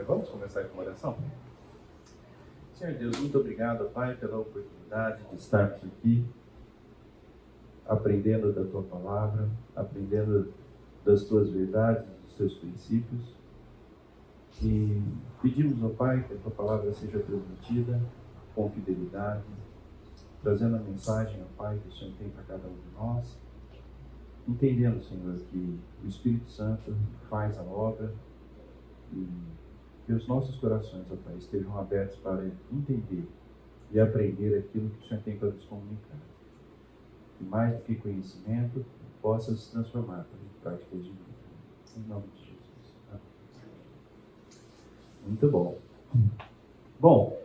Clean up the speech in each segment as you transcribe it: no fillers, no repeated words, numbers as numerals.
Vamos começar com uma oração? Senhor Deus, muito obrigado, Pai, pela oportunidade de estarmos aqui, aprendendo da Tua Palavra, aprendendo das Tuas verdades, dos Teus princípios. E pedimos, ó Pai, que a Tua Palavra seja transmitida com fidelidade, trazendo a mensagem, ó Pai, que o Senhor tem para cada um de nós, entendendo, Senhor, que o Espírito Santo faz a obra e que os nossos corações, ó Pai, estejam abertos para entender e aprender aquilo que o Senhor tem para nos comunicar. Que mais do que conhecimento, possa se transformar em práticas de vida. Em nome de Jesus. Amém. Muito bom. Bom,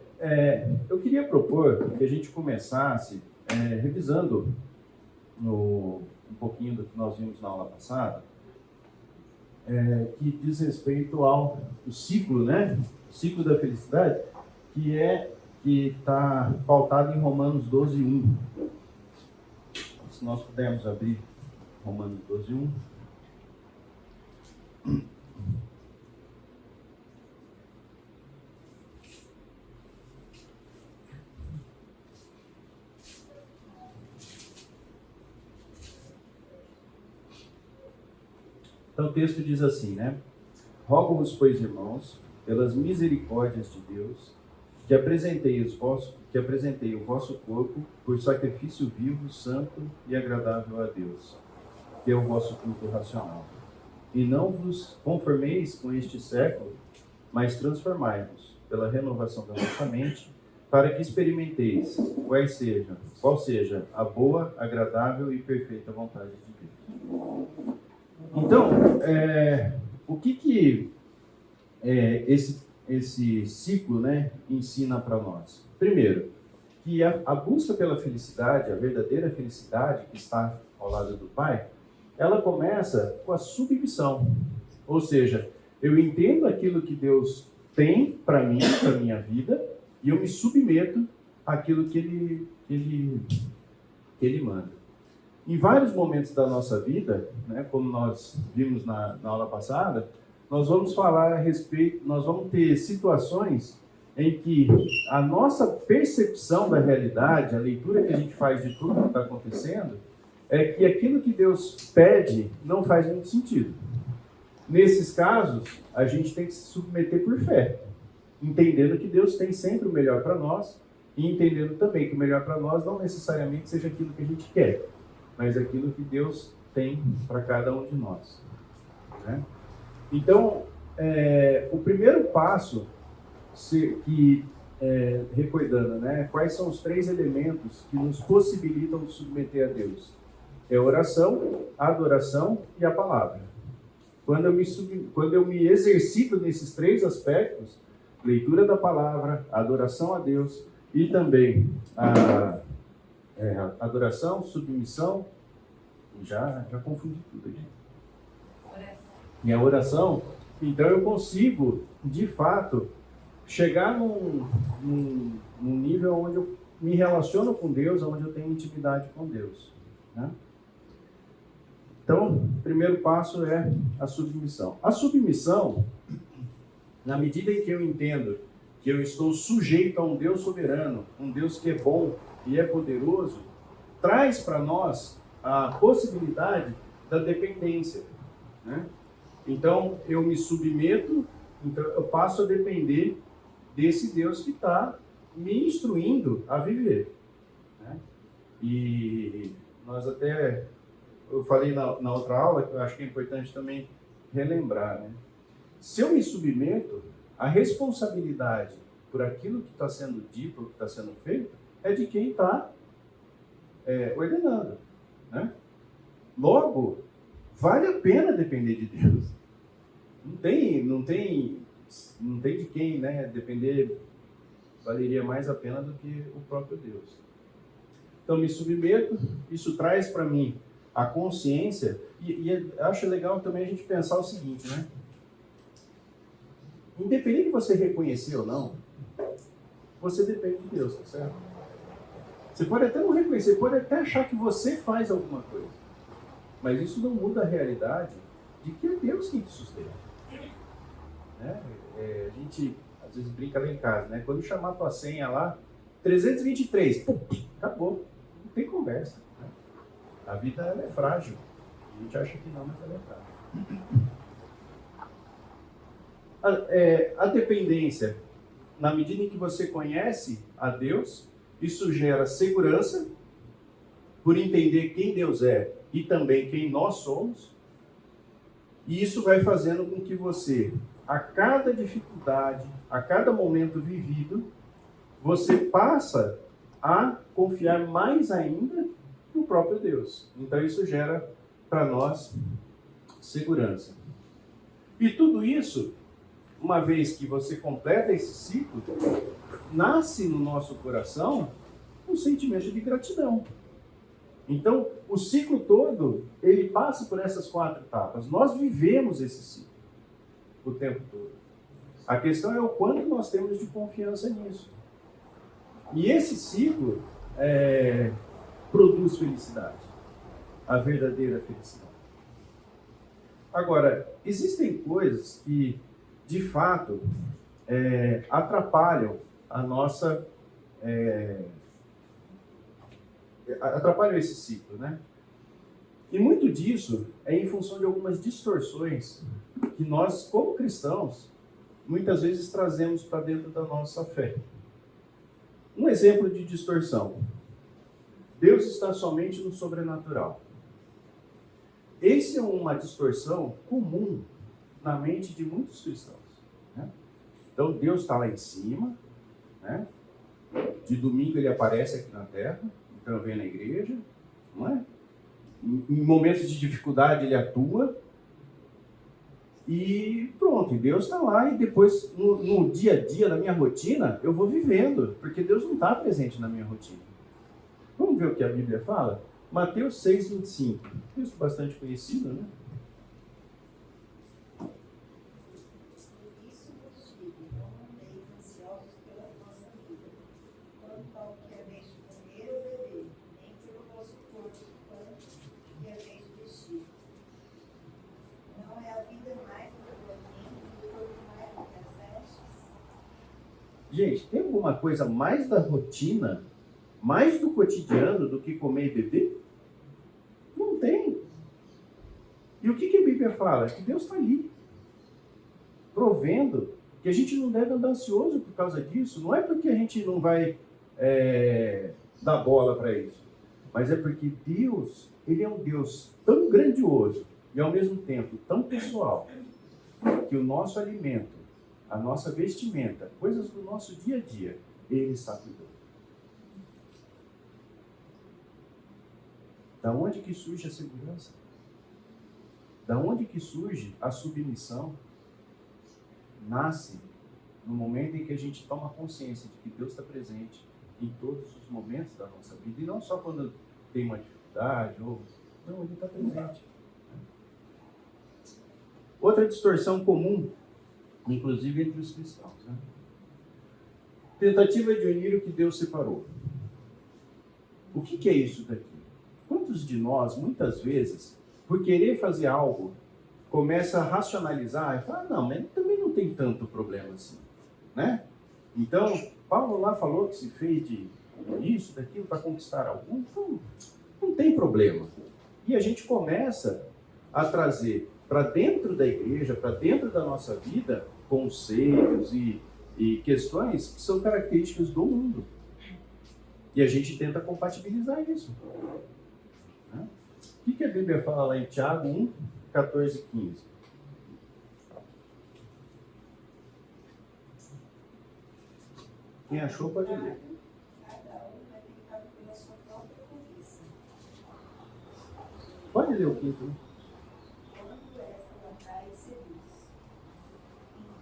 eu queria propor que a gente começasse revisando um pouquinho do que nós vimos na aula passada, que diz respeito ao ciclo, né? O ciclo da felicidade, que está pautado em Romanos 12:1. Se nós pudermos abrir Romanos 12:1. Então o texto diz assim, né? Rogo-vos, pois, irmãos, pelas misericórdias de Deus, que apresentei o vosso corpo por sacrifício vivo, santo e agradável a Deus, que é o vosso culto racional. E não vos conformeis com este século, mas transformai-vos pela renovação da vossa mente, para que experimenteis qual seja a boa, agradável e perfeita vontade de Deus. Então, o que esse ciclo, né, ensina para nós? Primeiro, que a busca pela felicidade, a verdadeira felicidade que está ao lado do Pai, ela começa com a submissão. Ou seja, eu entendo aquilo que Deus tem para mim, para a minha vida, e eu me submeto àquilo que Ele manda. Em vários momentos da nossa vida, né, como nós vimos na aula passada, nós vamos falar a respeito, nós vamos ter situações em que a nossa percepção da realidade, a leitura que a gente faz de tudo que está acontecendo, é que aquilo que Deus pede não faz muito sentido. Nesses casos, a gente tem que se submeter por fé, entendendo que Deus tem sempre o melhor para nós e entendendo também que o melhor para nós não necessariamente seja aquilo que a gente quer, mas aquilo que Deus tem para cada um de nós, né? Então, o primeiro passo, recordando, né, quais são os 3 elementos que nos possibilitam nos submeter a Deus? É a oração, a adoração e a palavra. Quando eu me exercito nesses 3 aspectos, leitura da palavra, adoração a Deus e também a adoração, submissão, já confundi tudo aqui. E a oração, então eu consigo, de fato, chegar num nível onde eu me relaciono com Deus, onde eu tenho intimidade com Deus, né? Então, o primeiro passo é a submissão. A submissão, na medida em que eu entendo que eu estou sujeito a um Deus soberano, um Deus que é bom e é poderoso, traz para nós a possibilidade da dependência, né? Então, eu me submeto, então eu passo a depender desse Deus que está me instruindo a viver, né? E eu falei na outra aula, que eu acho que é importante também relembrar, né? Se eu me submeto, a responsabilidade por aquilo que está sendo dito, ou que está sendo feito, é de quem está ordenando, né? Logo, vale a pena depender de Deus. Não tem de quem, né, depender, valeria mais a pena do que o próprio Deus. Então, me submeto, isso traz para mim a consciência, e acho legal também a gente pensar o seguinte, né? Independente de você reconhecer ou não, você depende de Deus, tá certo? Você pode até não reconhecer, pode até achar que você faz alguma coisa, mas isso não muda a realidade de que é Deus quem te sustenta, né? a gente às vezes brinca lá em casa, né? Quando chamar a tua senha lá, 323, pum, acabou. Não tem conversa. Né? A vida ela é frágil. A gente acha que não, mas ela é frágil. A dependência, na medida em que você conhece a Deus, isso gera segurança, por entender quem Deus é e também quem nós somos. E isso vai fazendo com que você, a cada dificuldade, a cada momento vivido, você passa a confiar mais ainda no próprio Deus. Então isso gera para nós segurança. E tudo isso, uma vez que você completa esse ciclo, nasce no nosso coração um sentimento de gratidão. Então, o ciclo todo, ele passa por essas 4 etapas. Nós vivemos esse ciclo o tempo todo. A questão é o quanto nós temos de confiança nisso. E esse ciclo produz felicidade, a verdadeira felicidade. Agora, existem coisas que, de fato, atrapalham a nossa... atrapalham esse ciclo, né? E muito disso é em função de algumas distorções que nós, como cristãos, muitas vezes trazemos para dentro da nossa fé. Um exemplo de distorção. Deus está somente no sobrenatural. Essa é uma distorção comum na mente de muitos cristãos. Né? Então, Deus está lá em cima, né? De domingo ele aparece aqui na terra, então eu venho na igreja, não é? Em momentos de dificuldade ele atua, e pronto, e Deus está lá, e depois no dia a dia, na minha rotina, eu vou vivendo, porque Deus não está presente na minha rotina. Vamos ver o que a Bíblia fala? Mateus 6:25, isso é bastante conhecido, né? Isso vos digo, não andeis ansiosos pela vossa vida, quanto ao que haveis de comer ou beber, nem pelo vosso corpo, quanto que haveis de vestir. Não é a vida mais do que o alimento, e o corpo mais do que as vestes? Gente, tem alguma coisa mais da rotina, mais do cotidiano do que comer e beber? Não tem. E o que a Bíblia fala? Que Deus está ali, provendo, que a gente não deve andar ansioso por causa disso. Não é porque a gente não vai dar bola para isso, mas é porque Deus, ele é um Deus tão grandioso e ao mesmo tempo tão pessoal, que o nosso alimento, a nossa vestimenta, coisas do nosso dia a dia, ele está cuidando. Da onde que surge a segurança? Da onde que surge a submissão? Nasce no momento em que a gente toma consciência de que Deus está presente em todos os momentos da nossa vida, e não só quando tem uma dificuldade, ou... Não, ele está presente. Outra distorção comum, inclusive entre os cristãos, né? Tentativa de unir o que Deus separou. O que é isso daqui? Quantos de nós, muitas vezes, por querer fazer algo, começa a racionalizar e fala, não, mas também não tem tanto problema assim, né? Então, Paulo lá falou que se fez de isso, daquilo, para conquistar algum, então não tem problema. E a gente começa a trazer para dentro da igreja, para dentro da nossa vida, conceitos e questões que são características do mundo. E a gente tenta compatibilizar isso. O que a Bíblia fala lá em Tiago 1, 14 e 15? Quem achou pode ler. Cada um é tentado pela sua própria cobiça. Pode ler o 15. Quando esta o atrai e seduz.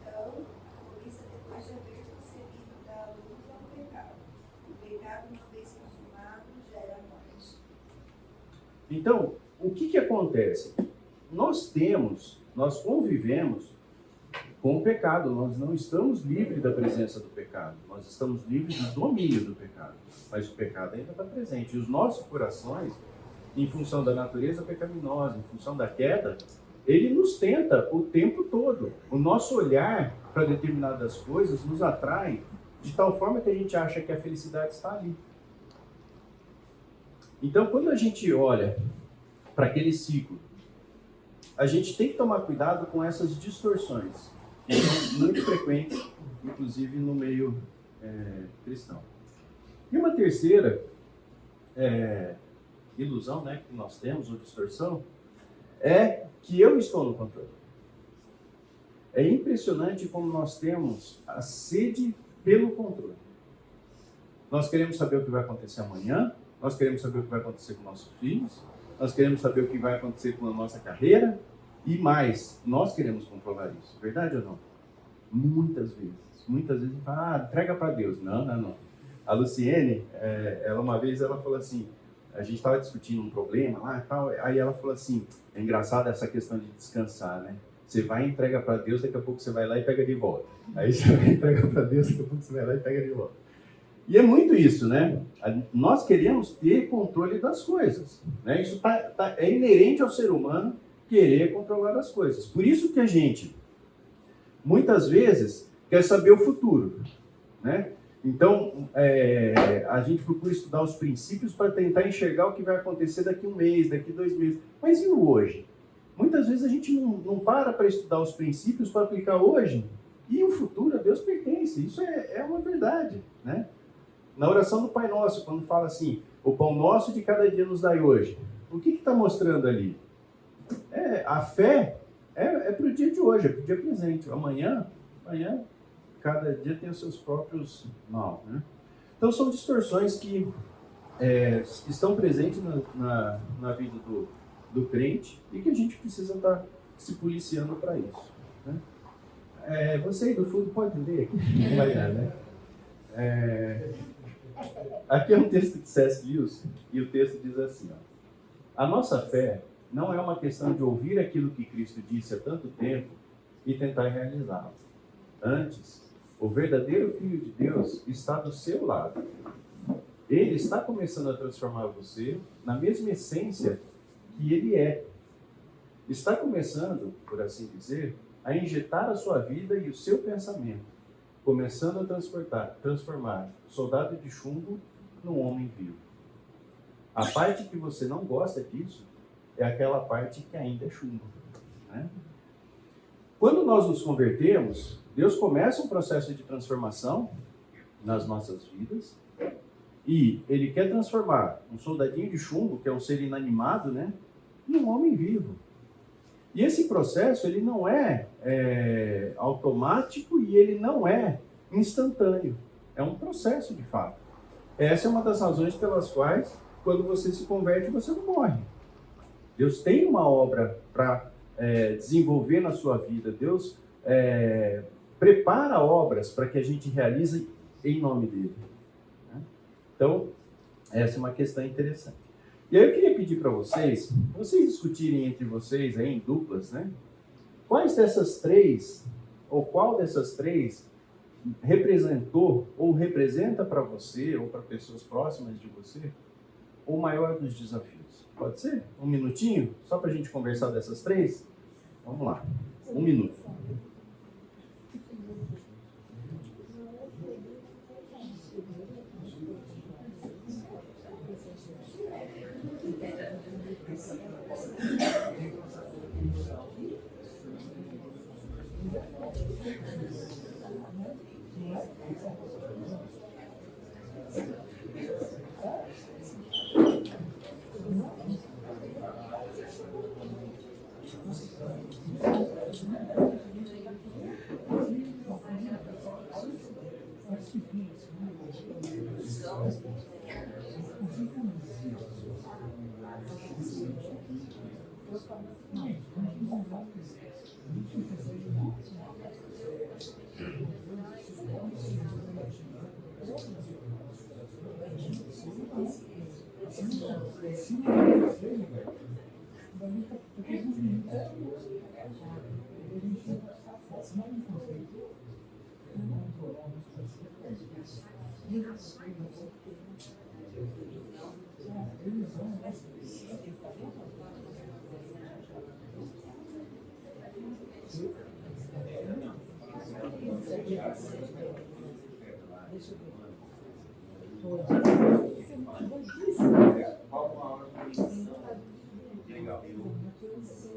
Então, por isso, depois de haver concebido, dá luz ao pecado. O pecado, uma vez consumado, gera morte. Então, o que acontece? Nós convivemos com o pecado, nós não estamos livres da presença do pecado, nós estamos livres do domínio do pecado, mas o pecado ainda está presente. E os nossos corações, em função da natureza pecaminosa, em função da queda, ele nos tenta o tempo todo. O nosso olhar para determinadas coisas nos atrai de tal forma que a gente acha que a felicidade está ali. Então, quando a gente olha para aquele ciclo, a gente tem que tomar cuidado com essas distorções, que são muito frequentes, inclusive no meio cristão. E uma terceira ilusão, né, que nós temos, ou distorção, é que eu estou no controle. É impressionante como nós temos a sede pelo controle. Nós queremos saber o que vai acontecer amanhã, nós queremos saber o que vai acontecer com nossos filhos, nós queremos saber o que vai acontecer com a nossa carreira, e mais, nós queremos controlar isso. Verdade ou não? Muitas vezes a gente fala, entrega para Deus. Não. A Luciene, uma vez ela falou assim, a gente estava discutindo um problema lá e tal, aí ela falou assim, é engraçado essa questão de descansar, né? Você vai e entrega para Deus, daqui a pouco você vai lá e pega de volta. Aí você vai e entrega para Deus, daqui a pouco você vai lá e pega de volta. E é muito isso, né? Nós queremos ter controle das coisas, né? Isso é inerente ao ser humano querer controlar as coisas. Por isso que a gente, muitas vezes, quer saber o futuro, né? Então, a gente procura estudar os princípios para tentar enxergar o que vai acontecer daqui 1 mês, daqui 2 meses. Mas e o hoje? Muitas vezes a gente não para estudar os princípios para aplicar hoje. E o futuro a Deus pertence. Isso é uma verdade, né? Na oração do Pai Nosso, quando fala assim, o pão nosso de cada dia nos dai hoje. O que está mostrando ali? A fé é para o dia de hoje, é para o dia presente. Amanhã, cada dia tem os seus próprios mal, né? Então são distorções que estão presentes na vida do crente e que a gente precisa estar se policiando para isso, né? Você aí do fundo pode ler aqui, não vai dar, né? Aqui é um texto de C.S. Lewis e o texto diz assim, ó, a nossa fé não é uma questão de ouvir aquilo que Cristo disse há tanto tempo e tentar realizá-lo. Antes, o verdadeiro Filho de Deus está do seu lado. Ele está começando a transformar você na mesma essência que ele é. Está começando, por assim dizer, a injetar a sua vida e o seu pensamento, começando a transformar o soldado de chumbo num homem vivo. A parte que você não gosta disso é aquela parte que ainda é chumbo, né? Quando nós nos convertemos, Deus começa um processo de transformação nas nossas vidas e Ele quer transformar um soldadinho de chumbo, que é um ser inanimado, né, em um homem vivo. E esse processo ele não é automático e ele não é instantâneo. É um processo de fato. Essa é uma das razões pelas quais, quando você se converte, você não morre. Deus tem uma obra para desenvolver na sua vida. Deus prepara obras para que a gente realize em nome dele, né? Então, essa é uma questão interessante. E aí eu queria pedir para vocês discutirem entre vocês aí em duplas, né? Quais dessas três, ou qual dessas três representou ou representa para você ou para pessoas próximas de você o maior dos desafios? Pode ser? 1 minutinho? Só para a gente conversar dessas três? Vamos lá. 1 minuto.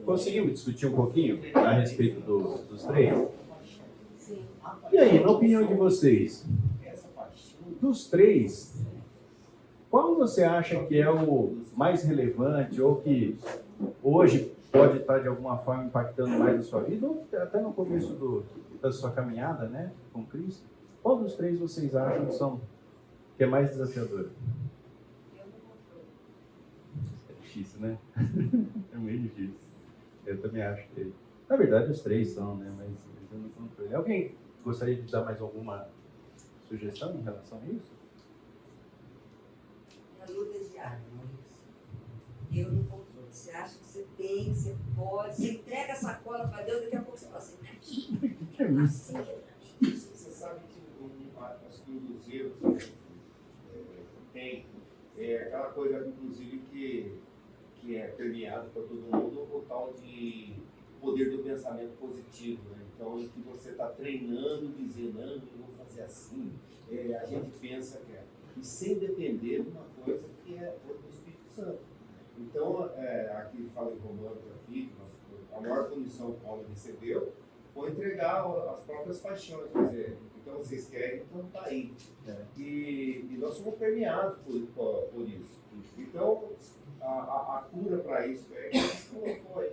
Conseguimos discutir um pouquinho a respeito dos três? E aí, na opinião de vocês, dos três, qual você acha que é o mais relevante ou que hoje pode estar de alguma forma impactando mais a sua vida ou até no começo da sua caminhada, né, com Cristo? Qual dos três vocês acham que é mais desafiador? É difícil, né? É meio difícil. Eu também acho que... Na verdade, os três são, né? Mas eu não controle. Alguém gostaria de dar mais alguma sugestão em relação a isso? Na luta diária. Eu não controle. Você acha que você tem, você pode, você entrega a sacola para Deus, daqui a pouco você fala assim, Que é isso? Você sabe que acho que um dos erros que tem é aquela coisa, inclusive, que é premiado para todo mundo, o tal de poder do pensamento positivo, né? Então, em que você está treinando, dizendo, não, eu vou fazer assim, a gente pensa que é. E sem depender de uma coisa que é do Espírito Santo. Então, aqui fala em Romanos, aqui, a maior condição que Paulo recebeu foi entregar as próprias paixões. Quer dizer, então vocês querem, então está aí. E nós somos permeados por isso. Então, a cura para isso é que você colocou aí.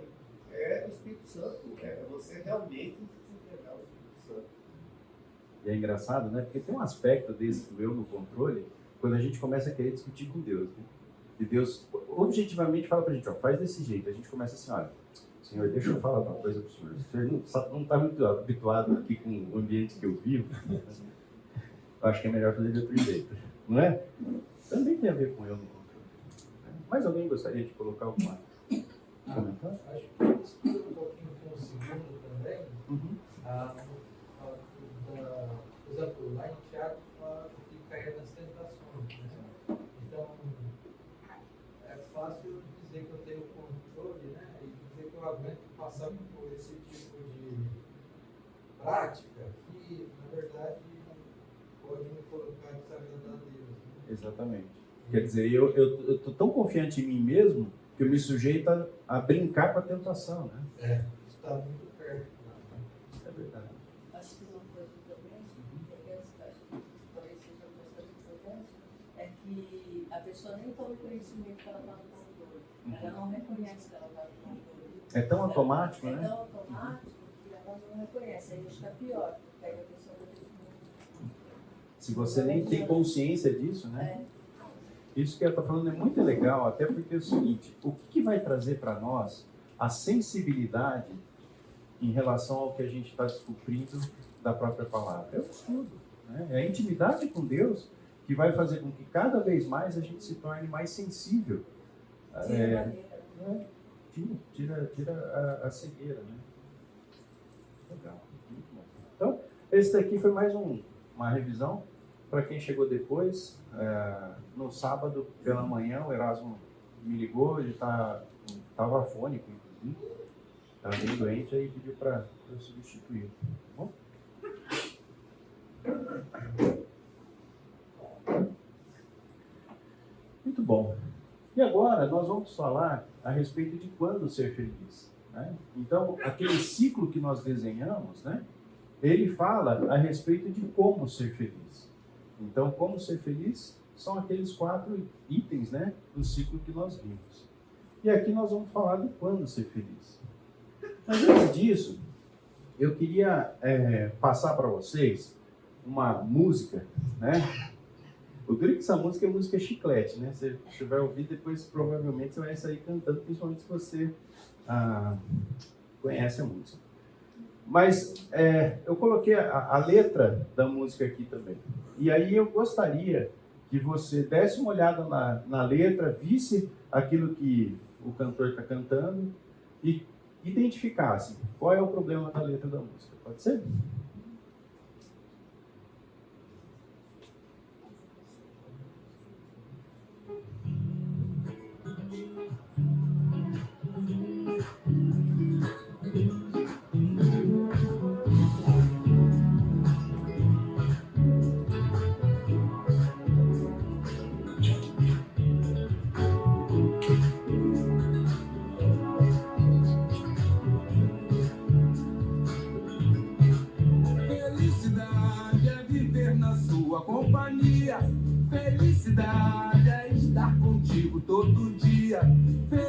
É o Espírito Santo. É você realmente se entregar ao Espírito Santo. E é engraçado, né? Porque tem um aspecto desse do eu no controle, quando a gente começa a querer discutir com Deus, né? E Deus objetivamente fala pra gente, ó, faz desse jeito. A gente começa assim, olha, Senhor, deixa eu falar uma coisa pro Senhor. O Senhor não está muito habituado aqui com o ambiente que eu vivo. Eu acho que é melhor fazer de outro jeito, não é? Também tem a ver com eu no controle. Mais alguém gostaria de colocar alguma comentário? Acho que estuda um pouquinho com o segundo também. Por exemplo, lá em Tiago fala que cair nas tentações. Né? Então, é fácil dizer que eu tenho controle, né? E dizer que eu aguento passar por esse tipo de prática que, na verdade, pode me colocar desagradar a Deus. Né? Exatamente. Quer dizer, eu estou tão confiante em mim mesmo que eu me sujeito a brincar com a tentação, né? Está muito perto. É verdade. acho que uma coisa também, que eu acho que talvez seja bastante importante, é que a pessoa nem toma conhecimento que ela está no controle. Ela não reconhece que ela está no controle. É tão automático, É né? tão automático que ela não reconhece. Aí acho que é pior, porque aí a pessoa vai ter que... Se você nem tem consciência disso, né? Isso que eu estou falando é muito legal, até porque é o seguinte, o que vai trazer para nós a sensibilidade em relação ao que a gente está descobrindo da própria palavra? É o estudo, né? É a intimidade com Deus que vai fazer com que cada vez mais a gente se torne mais sensível. Tira a cegueira, né? Legal, muito bom. Então, esse daqui foi mais uma revisão. Para quem chegou depois, no sábado pela manhã, o Erasmo me ligou, ele estava afônico, inclusive, estava bem doente, aí pediu para eu substituir. Tá bom? Muito bom. E agora nós vamos falar a respeito de quando ser feliz, né? Então, aquele ciclo que nós desenhamos, né, ele fala a respeito de como ser feliz. Então, como ser feliz são aqueles 4 itens, né, do ciclo que nós vimos. E aqui nós vamos falar de quando ser feliz. Mas antes disso, eu queria passar para vocês uma música, né? O duro é que essa música é música chiclete, né? Você vai ouvir depois, provavelmente você vai sair cantando, principalmente se você conhece a música. Mas eu coloquei a letra da música aqui também. E aí eu gostaria que você desse uma olhada na letra, visse aquilo que o cantor está cantando e identificasse qual é o problema da letra da música. Pode ser?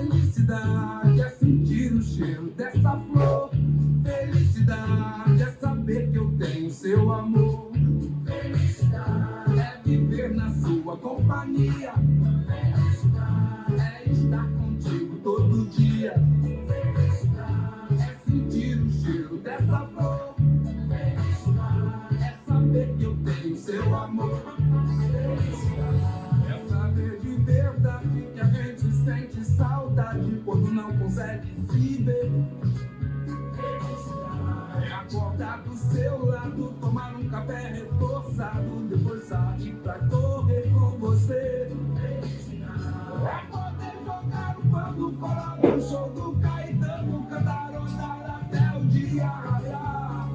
Felicidade é sentir o cheiro dessa flor. Felicidade é saber que eu tenho seu amor. Felicidade é viver na sua companhia. Felicidade é estar contigo todo dia. Felicidade é sentir o cheiro dessa flor. Felicidade é saber que eu tenho seu amor. Felicidade é saber de verdade que a gente sente saudade quando não consegue se ver. É acordar do seu lado, tomar um café reforçado, depois sair pra correr com você. É poder jogar um bando colado no show do Caetano, cantarolar até o dia raiar.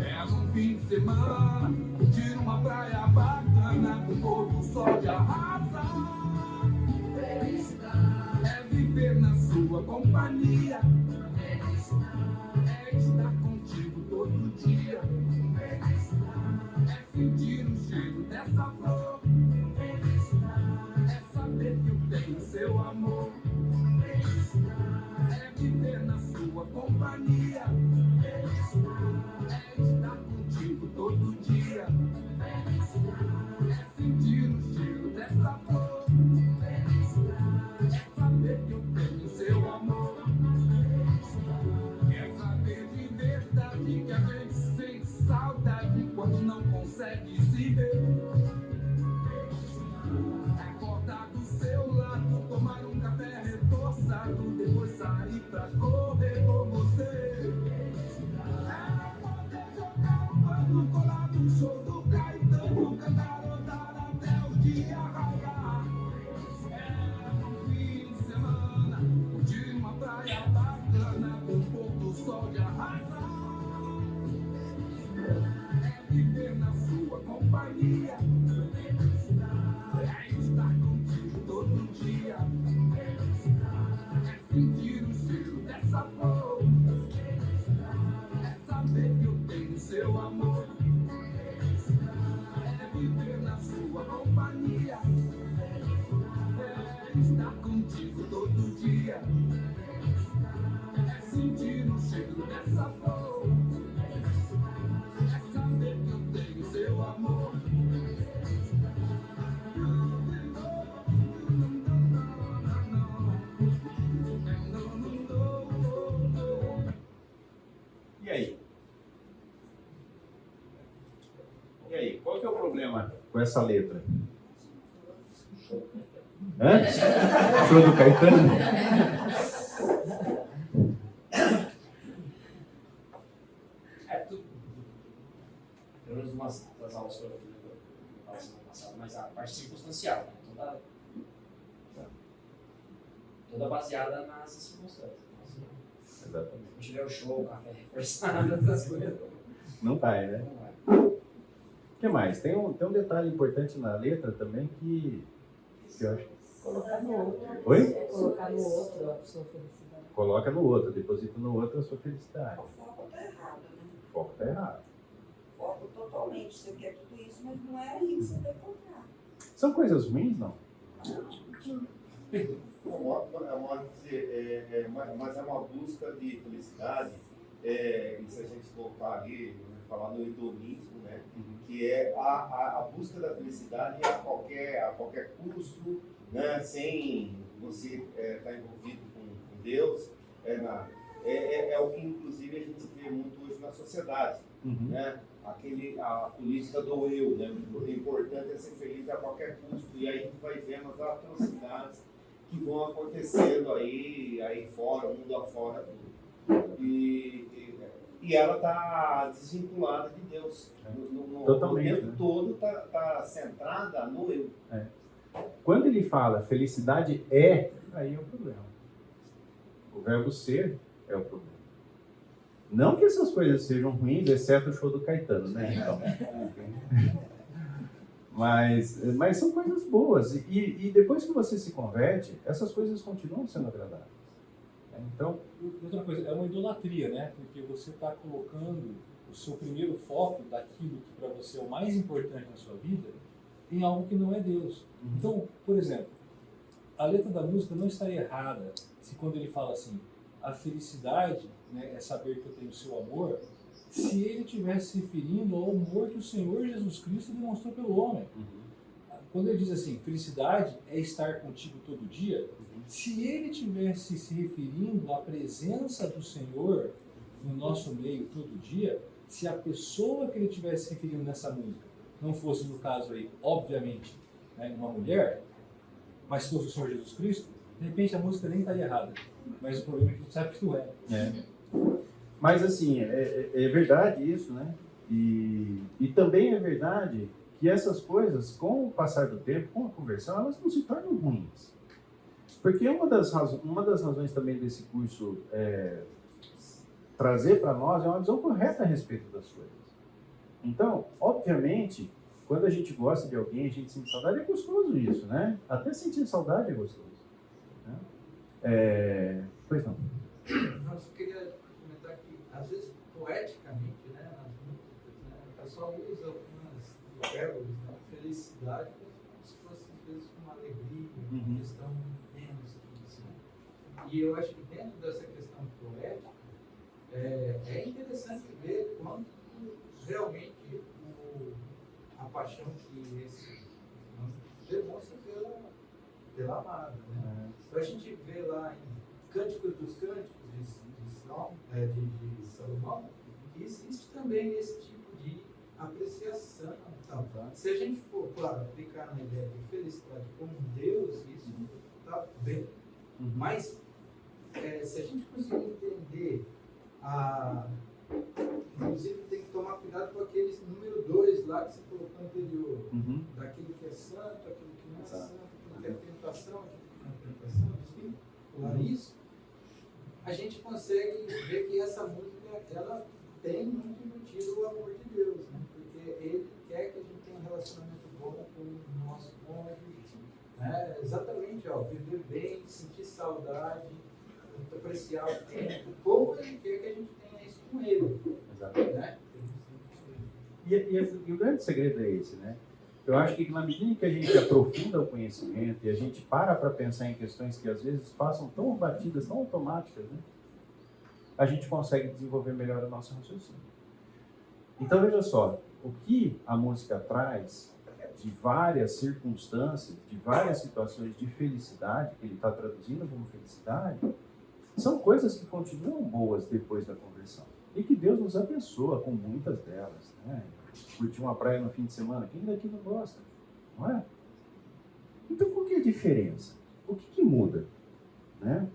É num fim de semana, curtir uma praia bacana, com o pôr do sol de arrasar. É viver na sua companhia. É estar contigo todo dia. É sentir o cheiro dessa flor. É saber que eu tenho seu amor. É viver na sua companhia. É estar contigo todo dia. É sentir o cheiro dessa flor. É saber que eu tenho seu amor. É saber de verdade que a gente sente saudade quando não consegue se ver. Acordar do seu lado, tomar um café reforçado, depois sair pra correr com você. É poder jogar um bando colado no show do Caetano, cantarolar até o dia raiar. É um fim de semana, curtir uma praia bacana, com o pôr do sol de arrasar. É viver na sua companhia. É estar contigo todo dia. É sentir o cheiro dessa flor. É saber que eu tenho seu amor. É viver na sua companhia. É estar contigo todo dia. É sentir o cheiro dessa flor. É saber que eu tenho seu amor. E aí? E aí? Qual que é o problema com essa letra? Hã? Show do Caetano? É tudo. Pelo menos umas das aulas que eu fiz na semana passada, mas a parte circunstancial, né? Toda baseada nas circunstâncias. Exatamente. Se tiver o show, o café reforçado, essas coisas. Não vai, né? Não vai. O que mais? Tem um detalhe importante na letra também que eu acho. Colocar no outro. Oi? Colocar no outro a sua felicidade. Coloca no outro, deposita no outro a sua felicidade. O foco está errado, né? O foco tá errado. O foco totalmente. Você quer tudo isso, mas não é aí que você vai encontrar. São coisas ruins, não? Mas é uma busca de felicidade, e se a gente voltar ali, falar no hedonismo, né, que é a busca da felicidade a qualquer custo, né, sem você estar envolvido com Deus, é o que inclusive a gente vê muito hoje na sociedade, né, a política do eu, né, o importante é ser feliz a qualquer custo, e aí a gente vai vendo as atrocidades que vão acontecendo aí fora, o mundo afora, e ela está desvinculada de Deus. Totalmente, o tempo né? todo está centrada no eu. Quando ele fala felicidade aí é o problema. O verbo ser é o problema. Não que essas coisas sejam ruins, exceto o show do Caetano, né? Então, mas são coisas boas. E depois que você se converte, essas coisas continuam sendo agradáveis. Então, outra coisa, é uma idolatria, né? Porque você está colocando o seu primeiro foco daquilo que para você é o mais importante na sua vida em algo que não é Deus. Então, por exemplo, a letra da música não está errada se quando ele fala assim, a felicidade, né, é saber que eu tenho o seu amor, se ele estivesse se referindo ao amor que o Senhor Jesus Cristo demonstrou pelo homem. Quando ele diz assim, felicidade é estar contigo todo dia, se ele estivesse se referindo à presença do Senhor no nosso meio todo dia, se a pessoa que ele estivesse se referindo nessa música não fosse, no caso aí, obviamente, né, uma mulher, mas fosse o Senhor Jesus Cristo, de repente a música nem estaria errada. Mas o problema é que a gente sabe que não é. Mas assim, é verdade isso, né? E também é verdade que essas coisas, com o passar do tempo, com a conversão, elas não se tornam ruins. Porque uma das razões também desse curso trazer para nós é uma visão correta a respeito das coisas. Então, obviamente, quando a gente gosta de alguém, a gente sente saudade, é gostoso isso, né? Até sentir saudade é gostoso. Né? Pois não. Eu só queria comentar que, às vezes, poeticamente, né, nas músicas, né, o pessoal usa algumas hipérboles, né, felicidade, como se fosse, às vezes, uma alegria, uma questão menos que isso. Né? E eu acho que dentro dessa questão poética, é interessante ver quanto realmente a paixão que esse demonstra pela amada. Né? Então a gente vê lá em Cânticos dos Cânticos de Salomão que existe também esse tipo de apreciação. Tá? Se a gente for, claro, aplicar na ideia de felicidade como Deus, isso está bem. Mas se a gente conseguir entender inclusive tem que tomar cuidado com aquele número 2 lá que você colocou anterior, daquilo que é santo, aquilo que não é santo, aquilo que é tentação, aquilo que não é tentação, enfim, falar isso, a gente consegue ver que essa música ela tem muito embutido o amor de Deus, né? Porque Ele quer que a gente tenha um relacionamento bom com o nosso cônjuge, né? Exatamente, viver bem, sentir saudade, apreciar o tempo, como Ele quer que a gente tenha isso com Ele. Exato. Né? E o grande segredo é esse, né? Eu acho que na medida que a gente aprofunda o conhecimento e a gente para pensar em questões que às vezes passam tão batidas, tão automáticas, né? A gente consegue desenvolver melhor o nosso raciocínio. Então veja só, o que a música traz de várias circunstâncias, de várias situações de felicidade, que ele está traduzindo como felicidade, são coisas que continuam boas depois da conversão. E que Deus nos abençoa com muitas delas. Né? Curtir uma praia no fim de semana, quem daqui não gosta? Não é? Então, qual que é a diferença? O que muda? Né?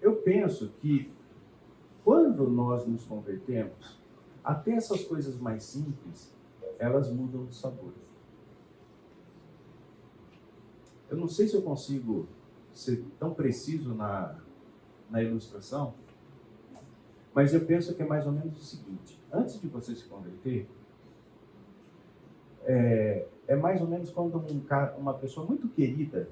Eu penso que quando nós nos convertemos, até essas coisas mais simples, elas mudam de sabor. Eu não sei se eu consigo ser tão preciso na ilustração, mas eu penso que é mais ou menos o seguinte: antes de você se converter, é mais ou menos quando uma pessoa muito querida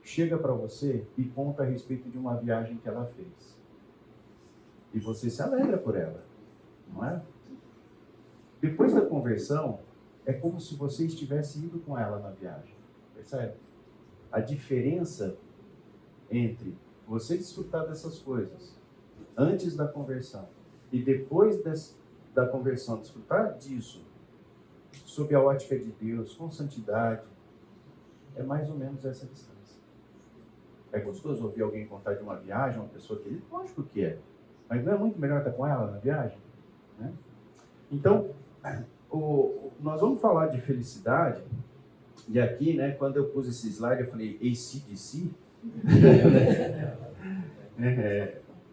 chega para você e conta a respeito de uma viagem que ela fez. E você se alegra por ela, não é? Depois da conversão, é como se você estivesse indo com ela na viagem. Percebe? A diferença entre você desfrutar dessas coisas antes da conversão e depois da conversão, desfrutar disso sob a ótica de Deus, com santidade, é mais ou menos essa distância. É gostoso ouvir alguém contar de uma viagem, uma pessoa querida? Lógico que é. Mas não é muito melhor estar com ela na viagem? Né? Então, nós vamos falar de felicidade, e aqui, né, quando eu pus esse slide, eu falei AC/DC.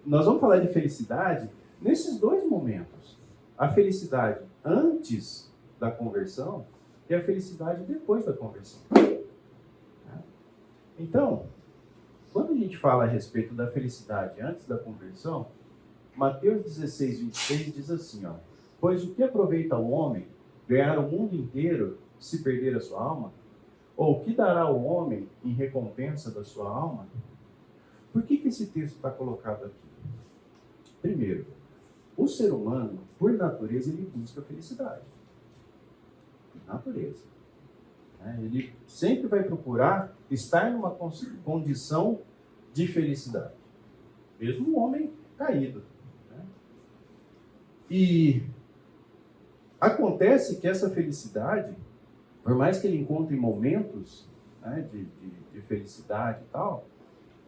Nós vamos falar de felicidade nesses dois momentos. A felicidade antes da conversão e a felicidade depois da conversão. Então, quando a gente fala a respeito da felicidade antes da conversão, Mateus 16, 26 diz assim, pois o que aproveita o homem ganhar o mundo inteiro se perder a sua alma? Ou o que dará o homem em recompensa da sua alma? Por que esse texto está colocado aqui? Primeiro, o ser humano, por natureza, ele busca felicidade. Por natureza. né? Ele sempre vai procurar estar numa condição de felicidade, mesmo um homem caído, né? E acontece que essa felicidade, por mais que ele encontre momentos, né, de felicidade e tal,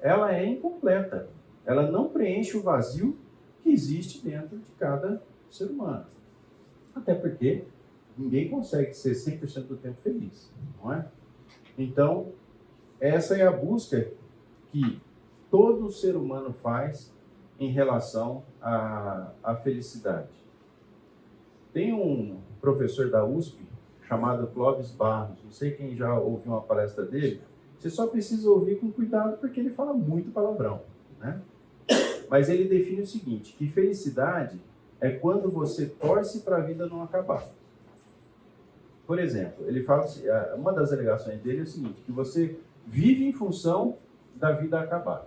ela é incompleta. Ela não preenche o vazio que existe dentro de cada ser humano. Até porque ninguém consegue ser 100% do tempo feliz, não é? Então, essa é a busca que todo ser humano faz em relação à felicidade. Tem um professor da USP chamado Clóvis Barros, não sei quem já ouviu uma palestra dele, você só precisa ouvir com cuidado porque ele fala muito palavrão, né? Mas ele define o seguinte, que felicidade é quando você torce para a vida não acabar. Por exemplo, ele fala, uma das alegações dele é o seguinte, que você vive em função da vida acabar.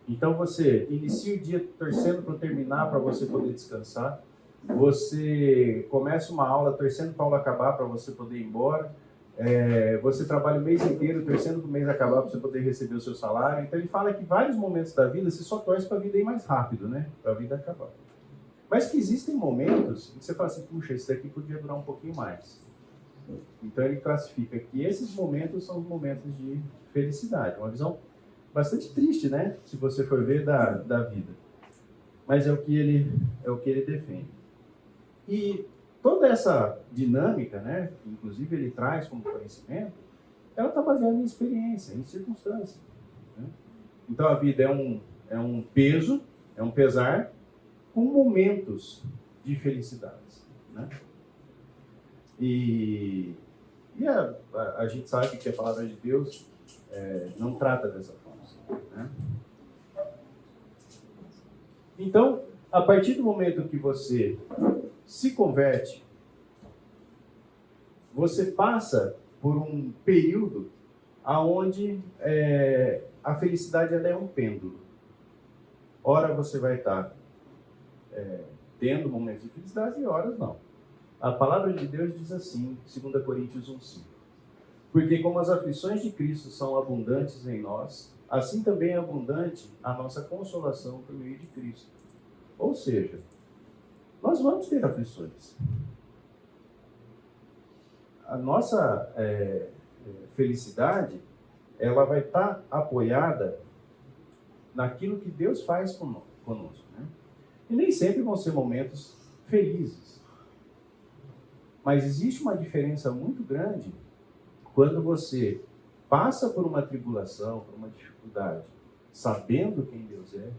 Então você inicia o dia torcendo para terminar, para você poder descansar. Você começa uma aula torcendo para a aula acabar, para você poder ir embora. Você trabalha o mês inteiro torcendo para o mês acabar, para você poder receber o seu salário. Então ele fala que vários momentos da vida você só torce para a vida ir mais rápido, né? Para a vida acabar. Mas que existem momentos em que você fala assim, puxa, esse daqui podia durar um pouquinho mais. Então ele classifica que esses momentos são os momentos de felicidade. Uma visão bastante triste, né? Se você for ver da vida. Mas é o que ele defende. E toda essa dinâmica, né, que inclusive ele traz como conhecimento, ela está baseada em experiência, em circunstância, né? Então a vida é um peso, é um pesar com momentos de felicidade, né? E a gente sabe que a palavra de Deus não trata dessa forma, né? Então, a partir do momento que você se converte, você passa por um período onde a felicidade ela é um pêndulo. Ora você vai estar tendo momentos de felicidade e horas não. A palavra de Deus diz assim, 2 Coríntios 1:5. Porque como as aflições de Cristo são abundantes em nós, assim também é abundante a nossa consolação por meio de Cristo. Ou seja, nós vamos ter aflições. A nossa felicidade, ela vai estar apoiada naquilo que Deus faz conosco, né? E nem sempre vão ser momentos felizes. Mas existe uma diferença muito grande quando você passa por uma tribulação, por uma dificuldade, sabendo quem Deus é,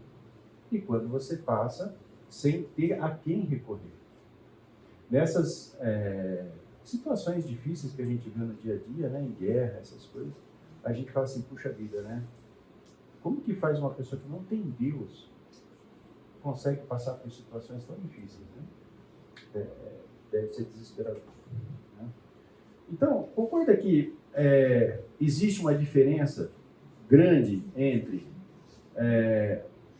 e quando você passa sem ter a quem recorrer. Nessas situações difíceis que a gente vê no dia a dia, né, em guerra, essas coisas, a gente fala assim, puxa vida, né? Como que faz uma pessoa que não tem Deus consegue passar por situações tão difíceis, né? Deve ser desesperador, né? Então, concorda que existe uma diferença grande entre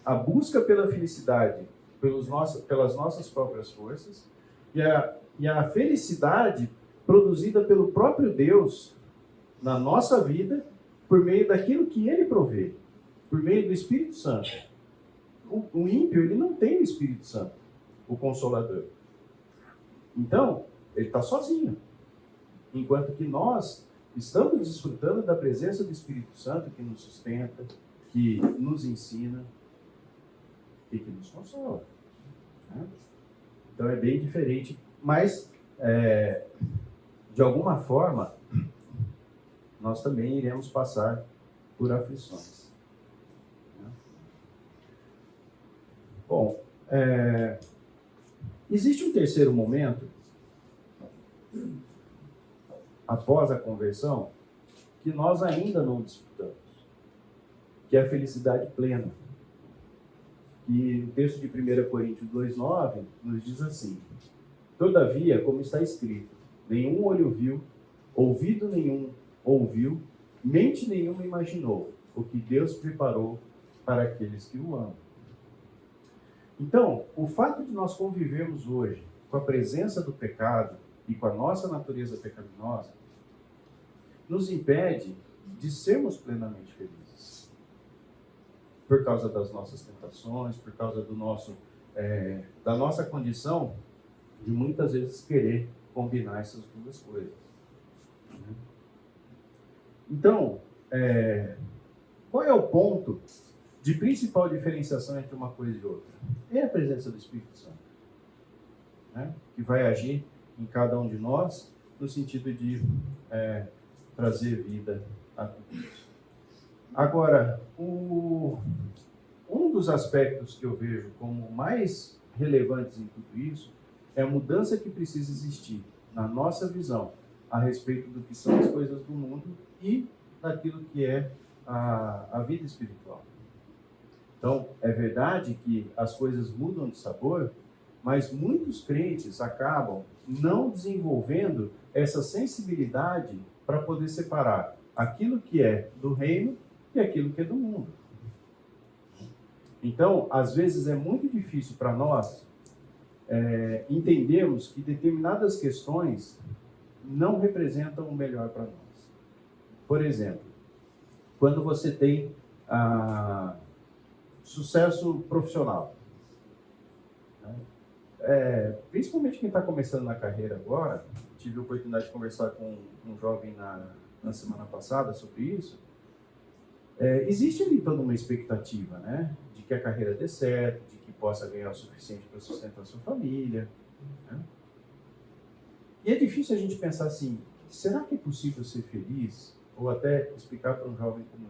a busca pela felicidade pelas nossas próprias forças e a felicidade produzida pelo próprio Deus na nossa vida por meio daquilo que Ele provê, por meio do Espírito Santo. O ímpio, ele não tem o Espírito Santo, o Consolador. Então, ele está sozinho. Enquanto que nós estamos desfrutando da presença do Espírito Santo que nos sustenta, que nos ensina e que nos consola, né? Então é bem diferente, mas de alguma forma nós também iremos passar por aflições, né? Bom, existe um terceiro momento após a conversão que nós ainda não desfrutamos, que é a felicidade plena. E o texto de 1 Coríntios 2:9 nos diz assim: todavia, como está escrito, nenhum olho viu, ouvido nenhum ouviu, mente nenhuma imaginou o que Deus preparou para aqueles que o amam. Então, o fato de nós convivermos hoje com a presença do pecado e com a nossa natureza pecaminosa nos impede de sermos plenamente felizes. Por causa das nossas tentações, por causa da nossa condição de muitas vezes querer combinar essas duas coisas. Então, qual é o ponto de principal diferenciação entre uma coisa e outra? É a presença do Espírito Santo, né? Que vai agir em cada um de nós no sentido de trazer vida a tudo isso. Agora, um dos aspectos que eu vejo como mais relevantes em tudo isso é a mudança que precisa existir na nossa visão a respeito do que são as coisas do mundo e daquilo que é a vida espiritual. Então, é verdade que as coisas mudam de sabor, mas muitos crentes acabam não desenvolvendo essa sensibilidade para poder separar aquilo que é do reino e aquilo que é do mundo. Então, às vezes é muito difícil para nós entendermos que determinadas questões não representam o melhor para nós. Por exemplo, quando você tem sucesso profissional, né? Principalmente quem está começando na carreira agora, tive a oportunidade de conversar com um jovem na semana passada sobre isso. Existe ali toda uma expectativa, né? De que a carreira dê certo, de que possa ganhar o suficiente para sustentar a sua família, né? E é difícil a gente pensar assim, será que é possível ser feliz? Ou até explicar para um jovem como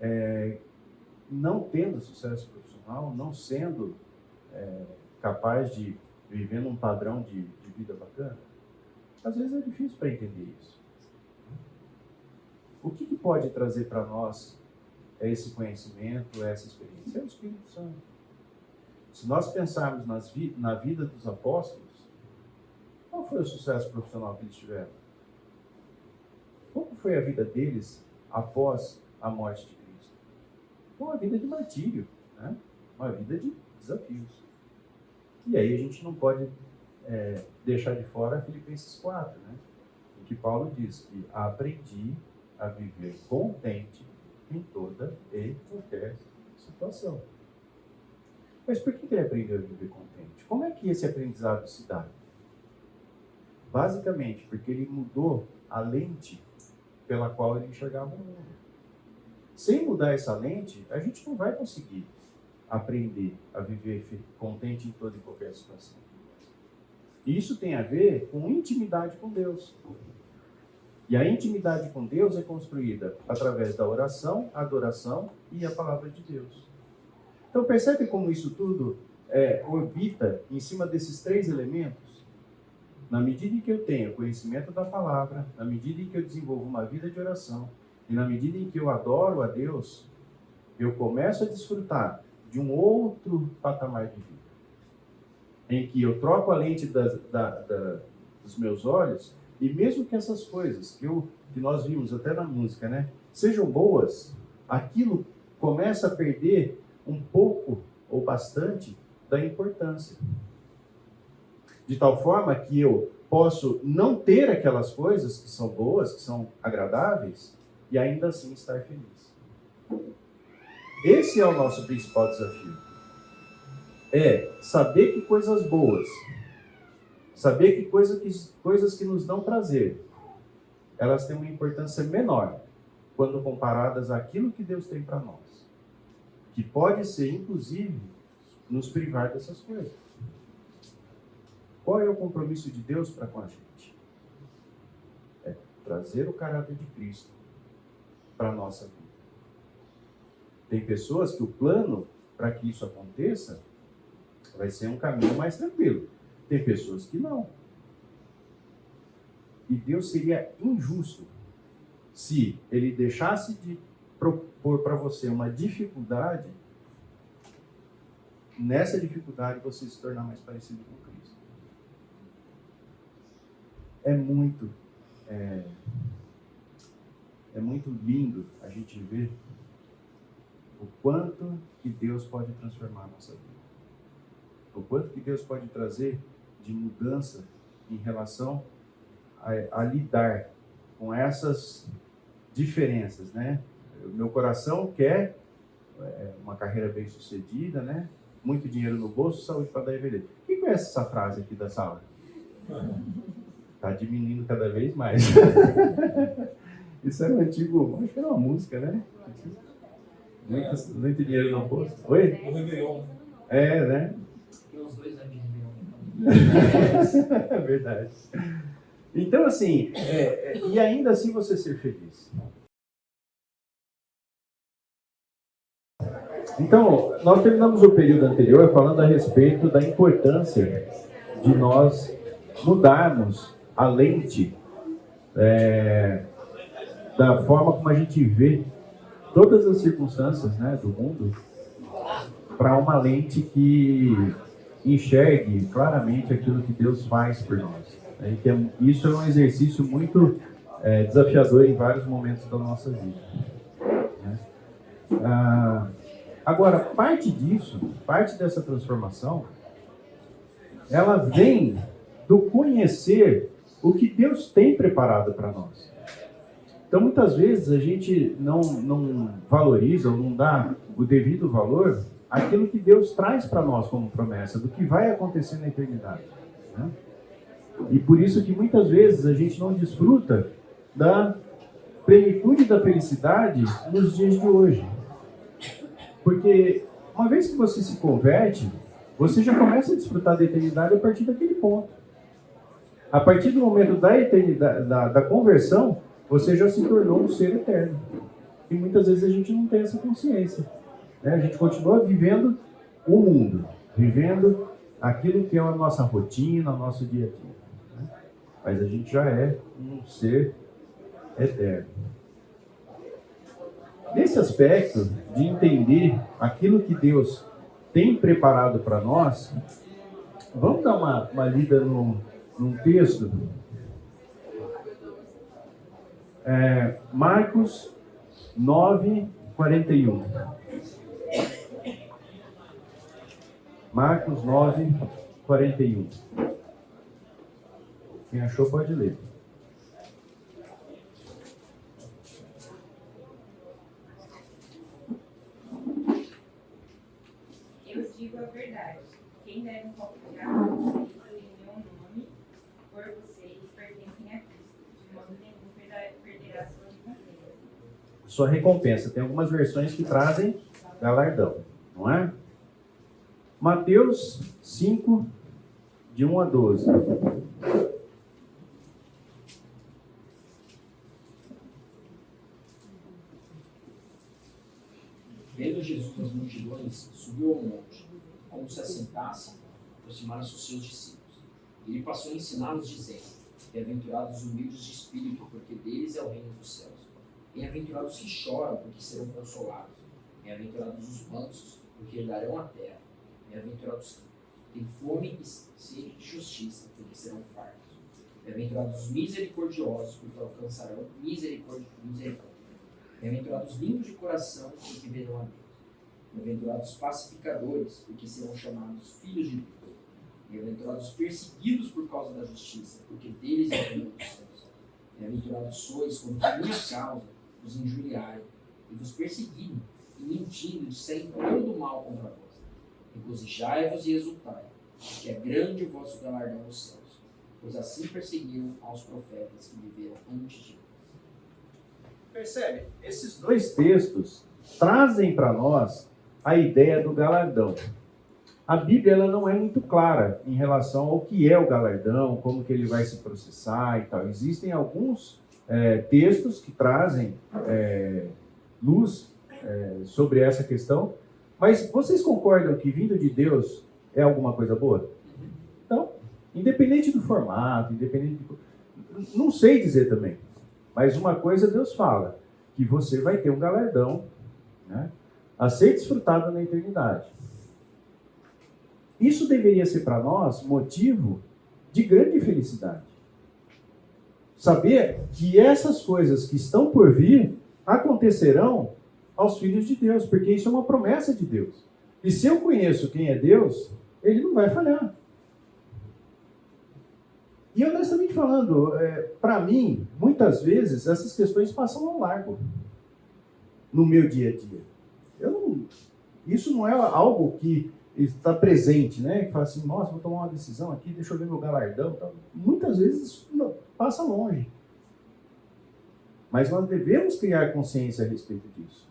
esse, não tendo sucesso profissional, não sendo capaz de viver num padrão de vida bacana? Às vezes é difícil para entender isso. O que pode trazer para nós esse conhecimento, essa experiência? É o Espírito Santo. Se nós pensarmos na vida dos apóstolos, qual foi o sucesso profissional que eles tiveram? Como foi a vida deles após a morte de Cristo? Foi uma vida de martírio, né? Uma vida de desafios. E aí a gente não pode deixar de fora Filipenses 4, né? Em que Paulo diz que aprendi a viver contente em toda e qualquer situação. Mas por que ele aprendeu a viver contente? Como é que esse aprendizado se dá? Basicamente, porque ele mudou a lente pela qual ele enxergava o mundo. Sem mudar essa lente, a gente não vai conseguir aprender a viver contente em toda e qualquer situação. E isso tem a ver com intimidade com Deus. E a intimidade com Deus é construída através da oração, adoração e a palavra de Deus. Então percebe como isso tudo orbita em cima desses três elementos? Na medida em que eu tenho conhecimento da palavra, na medida em que eu desenvolvo uma vida de oração, e na medida em que eu adoro a Deus, eu começo a desfrutar de um outro patamar de vida. Em que eu troco a lente dos meus olhos, e mesmo que essas coisas que nós vimos até na música, né, sejam boas, aquilo começa a perder um pouco ou bastante da importância. De tal forma que eu posso não ter aquelas coisas que são boas, que são agradáveis, e ainda assim estar feliz. Esse é o nosso principal desafio. É saber que coisas boas, saber que coisas que nos dão prazer, elas têm uma importância menor quando comparadas àquilo que Deus tem para nós. Que pode ser, inclusive, nos privar dessas coisas. Qual é o compromisso de Deus para com a gente? É trazer o caráter de Cristo para a nossa vida. Tem pessoas que o plano para que isso aconteça vai ser um caminho mais tranquilo. Tem pessoas que não. E Deus seria injusto se Ele deixasse de propor para você uma dificuldade, nessa dificuldade você se tornar mais parecido com Cristo. É muito lindo a gente ver o quanto que Deus pode transformar a nossa vida. O quanto que Deus pode trazer de mudança em relação a lidar com essas diferenças, né? O meu coração quer uma carreira bem sucedida, né? Muito dinheiro no bolso, saúde para dar e vender. Quem conhece essa frase aqui da sala? Está diminuindo cada vez mais. Isso era um antigo, acho que era uma música, né? Muito dinheiro no bolso. Oi? O Réveillon. Né? Tem uns 2 anos de Réveillon. É verdade. Então, assim, e ainda assim você ser feliz. Então, nós terminamos o período anterior falando a respeito da importância de nós mudarmos a lente da forma como a gente vê todas as circunstâncias, né, do mundo para uma lente que enxergue claramente aquilo que Deus faz por nós. Isso é um exercício muito desafiador em vários momentos da nossa vida. Né? Agora, parte dessa transformação, ela vem do conhecer o que Deus tem preparado para nós. Então, muitas vezes, a gente não valoriza ou não dá o devido valor àquilo que Deus traz para nós como promessa, do que vai acontecer na eternidade. Né? E por isso que, muitas vezes, a gente não desfruta da plenitude da felicidade nos dias de hoje. Porque, uma vez que você se converte, você já começa a desfrutar da eternidade a partir daquele ponto. A partir do momento da eternidade, da conversão, você já se tornou um ser eterno. E muitas vezes a gente não tem essa consciência. Né? A gente continua vivendo o mundo, vivendo aquilo que é a nossa rotina, o nosso dia a dia. Né? Mas a gente já é um ser eterno. Nesse aspecto de entender aquilo que Deus tem preparado para nós, vamos dar uma lida num texto. Marcos 9:41. Marcos 9:41. Quem achou pode ler. Eu digo a verdade. Quem deve compartilhar em meu nome por vocês pertencem a Cristo. De modo nenhum perderá sua recompensa. Sua recompensa. Tem algumas versões que trazem galardão, não é? Mateus 5, de 1 a 12. Vendo Jesus as multidões, subiu ao monte. Como se assentasse, aproximaram-se os seus discípulos. Ele passou a ensiná-los, dizendo: Bem-aventurados os humildes de espírito, porque deles é o reino dos céus. Bem-aventurados os que choram, porque serão consolados. Bem-aventurados os mansos, porque herdarão a terra. Bem-aventurados que têm fome e sede de justiça, porque serão fartos. Bem-aventurados os misericordiosos, porque alcançarão misericórdia. Bem-aventurados os limpos de coração, porque verão a Deus. Bem-aventurados os pacificadores, porque serão chamados filhos de Deus. Bem-aventurados os perseguidos por causa da justiça, porque deles é o reino dos céus. Bem-aventurados sois quando por minha causa os injuriarem e vos perseguirem, e mentindo disserem todo mal contra vós. Regozijai-vos e exultai, porque é grande o vosso galardão nos céus, pois assim perseguiram aos profetas que viveram antes de vós. Percebe? Esses dois textos trazem para nós a ideia do galardão. A Bíblia ela não é muito clara em relação ao que é o galardão, como que ele vai se processar e tal. Existem alguns textos que trazem luz sobre essa questão, mas vocês concordam que vindo de Deus é alguma coisa boa? Então, independente do formato, não sei dizer também, mas uma coisa Deus fala, que você vai ter um galardão, né, a ser desfrutado na eternidade. Isso deveria ser para nós motivo de grande felicidade. Saber que essas coisas que estão por vir acontecerão aos filhos de Deus, porque isso é uma promessa de Deus. E se eu conheço quem é Deus, ele não vai falhar. E honestamente falando, para mim, muitas vezes, essas questões passam ao largo no meu dia a dia. Isso não é algo que está presente, né? Que fala assim, nossa, vou tomar uma decisão aqui, deixa eu ver meu galardão. Tal. Muitas vezes isso passa longe. Mas nós devemos criar consciência a respeito disso.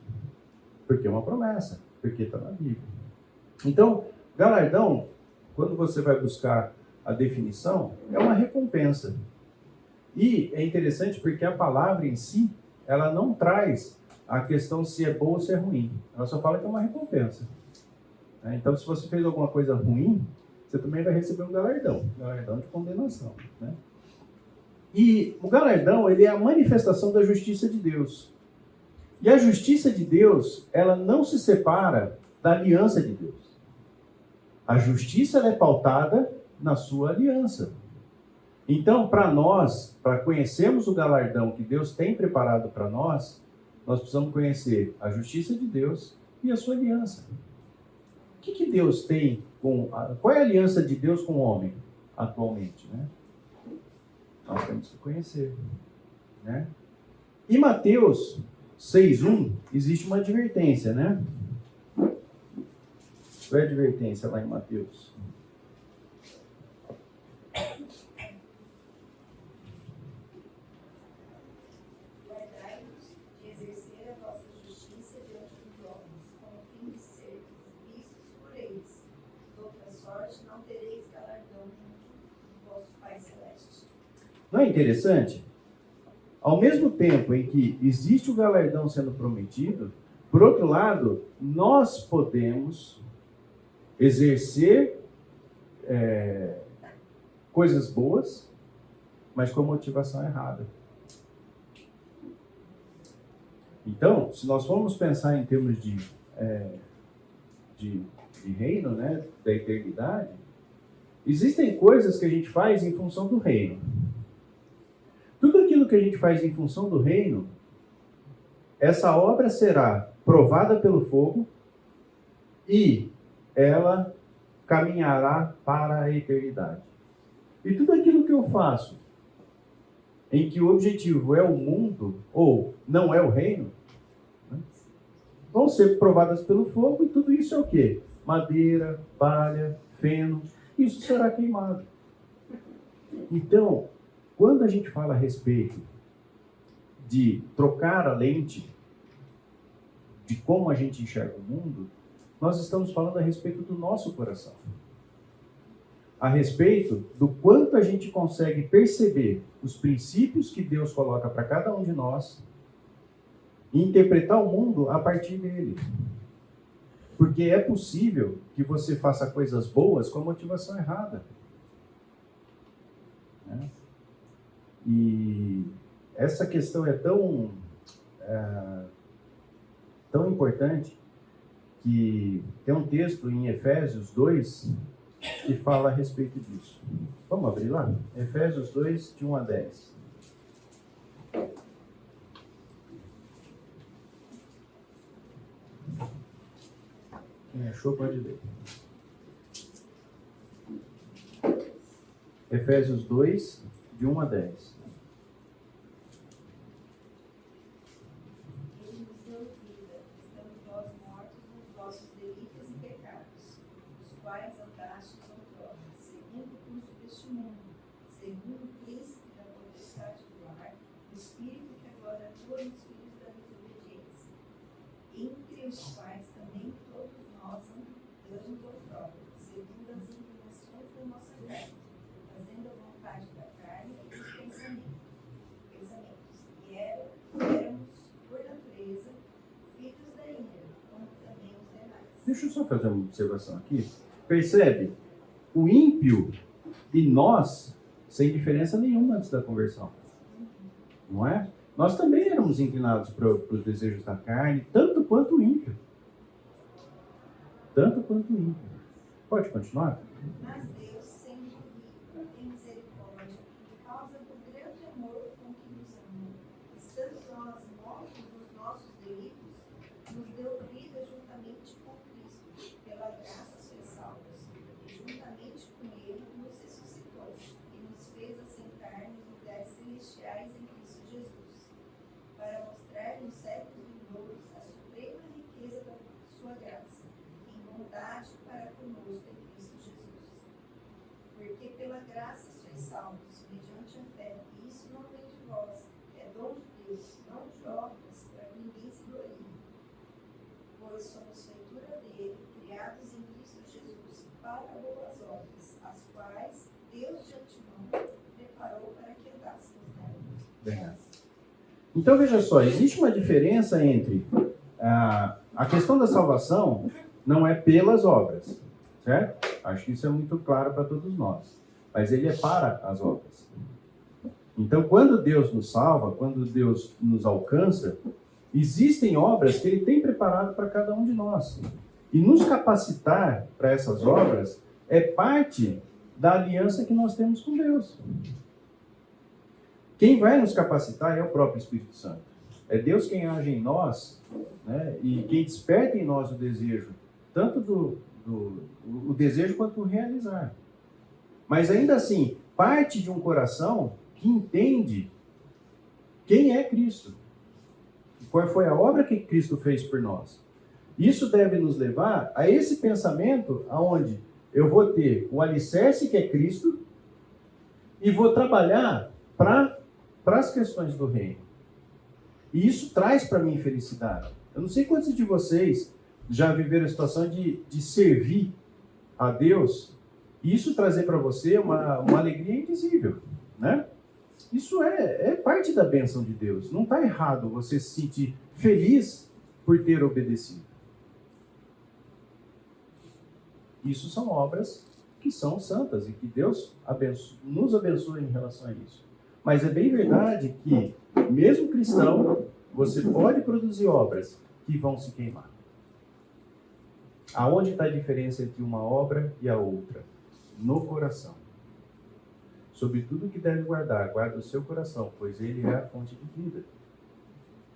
Porque é uma promessa, porque está na Bíblia. Então, galardão, quando você vai buscar a definição, é uma recompensa. E é interessante porque a palavra em si, ela não traz a questão se é boa ou se é ruim. Ela só fala que é uma recompensa. Então, se você fez alguma coisa ruim, você também vai receber um galardão de condenação. Né? E o galardão, ele é a manifestação da justiça de Deus. E a justiça de Deus, ela não se separa da aliança de Deus. A justiça ela é pautada na sua aliança. Então, para nós, para conhecermos o galardão que Deus tem preparado para nós precisamos conhecer a justiça de Deus e a sua aliança. O que Deus tem qual é a aliança de Deus com o homem atualmente, né? Nós temos que conhecer, né? Em Mateus 6:1 existe uma advertência, né? Qual é a advertência lá em Mateus? Guardai-vos de exercer a vossa justiça diante dos homens, com o fim de ser vistos por eles. De outra sorte, não tereis galardão junto do vosso Pai Celeste. Não é interessante? Ao mesmo tempo em que existe o galardão sendo prometido, por outro lado, nós podemos exercer coisas boas, mas com a motivação errada. Então, se nós formos pensar em termos de reino, né, da eternidade, existem coisas que a gente faz em função do reino. Tudo aquilo que a gente faz em função do reino, essa obra será provada pelo fogo e ela caminhará para a eternidade. E tudo aquilo que eu faço em que o objetivo é o mundo ou não é o reino, né, vão ser provadas pelo fogo e tudo isso é o quê? Madeira, palha, feno, isso será queimado. Então, quando a gente fala a respeito de trocar a lente de como a gente enxerga o mundo, nós estamos falando a respeito do nosso coração. A respeito do quanto a gente consegue perceber os princípios que Deus coloca para cada um de nós e interpretar o mundo a partir dele. Porque é possível que você faça coisas boas com a motivação errada. Né? E essa questão é tão importante que tem um texto em Efésios 2 que fala a respeito disso. Vamos abrir lá? Efésios 2, de 1 a 10. Quem achou pode ler. Efésios 2, de 1 a 10. Ele nos deu vida, estando vós mortos nos vossos delitos e pecados, os quais andastes outrora, segundo o curso deste mundo, segundo o príncipe da potestade do ar, o espírito que agora atua nos filhos da desobediência, entre os quais também todos nós andamos outrora, segundo as inclinações da nossa carne, fazendo a vontade da carne e dos pensamentos, e éramos, por natureza, filhos da ira, como também os demais. Deixa eu só fazer uma observação aqui. Percebe? O ímpio e nós, sem diferença nenhuma antes da conversão. Não é? Nós também éramos inclinados para os desejos da carne, tanto quanto o ímpio. Tanto quanto o ímpio. Pode continuar? Mas Deus, sendo rico em misericórdia, por causa do grande amor com que nos amou, estando nós mortos nos nossos delitos, nos deu vida juntamente com Cristo, pela graça sois salvos, e juntamente com Ele nos ressuscitou, e nos fez ascender graça sois salvos, mediante a fé. E isso não vem de vós, é dom de Deus, não de obras, para que ninguém se glorie. Pois somos feitura dele, criados em Cristo Jesus, para boas obras, as quais Deus de antemão preparou para que andássemos nela. Então veja só, existe uma diferença entre a questão da salvação não é pelas obras, certo? Acho que isso é muito claro para todos nós. Mas ele é para as obras. Então, quando Deus nos salva, quando Deus nos alcança, existem obras que ele tem preparado para cada um de nós. E nos capacitar para essas obras é parte da aliança que nós temos com Deus. Quem vai nos capacitar é o próprio Espírito Santo. É Deus quem age em nós, né? E quem desperta em nós o desejo, tanto o desejo quanto o realizar. Mas ainda assim, parte de um coração que entende quem é Cristo. Qual foi a obra que Cristo fez por nós. Isso deve nos levar a esse pensamento onde eu vou ter o alicerce que é Cristo e vou trabalhar para as questões do reino. E isso traz para mim felicidade. Eu não sei quantos de vocês já viveram a situação de servir a Deus e isso trazer para você uma alegria indizível, né? Isso é parte da bênção de Deus. Não está errado você se sentir feliz por ter obedecido. Isso são obras que são santas e que Deus nos abençoa em relação a isso. Mas é bem verdade que, mesmo cristão, você pode produzir obras que vão se queimar. Aonde está a diferença entre uma obra e a outra? No coração. Sobre tudo que deve guardar, guarda o seu coração, pois ele é a fonte de vida.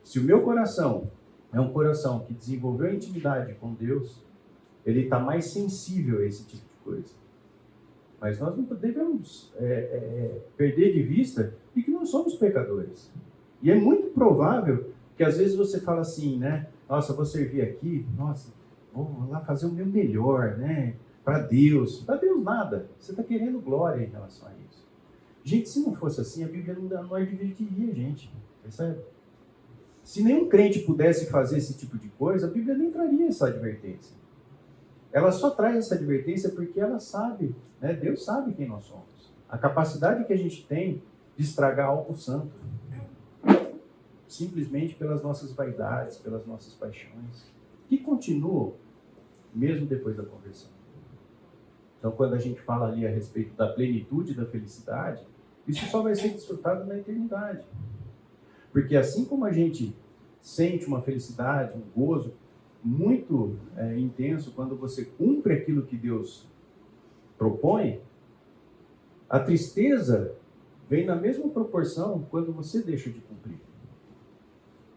Se o meu coração é um coração que desenvolveu intimidade com Deus, ele está mais sensível a esse tipo de coisa. Mas nós não devemos perder de vista de que não somos pecadores. E é muito provável que às vezes você fala assim, né? Nossa, vou servir aqui, nossa, vou lá fazer o meu melhor, né? Para Deus. Para Deus nada. Você está querendo glória em relação a isso. Gente, se não fosse assim, a Bíblia não advertiria a gente. Percebe? Se nenhum crente pudesse fazer esse tipo de coisa, a Bíblia nem traria essa advertência. Ela só traz essa advertência porque ela sabe, né? Deus sabe quem nós somos. A capacidade que a gente tem de estragar algo santo. Simplesmente pelas nossas vaidades, pelas nossas paixões, que continuam mesmo depois da conversão. Então, quando a gente fala ali a respeito da plenitude da felicidade, isso só vai ser desfrutado na eternidade. Porque assim como a gente sente uma felicidade, um gozo muito intenso quando você cumpre aquilo que Deus propõe, a tristeza vem na mesma proporção quando você deixa de cumprir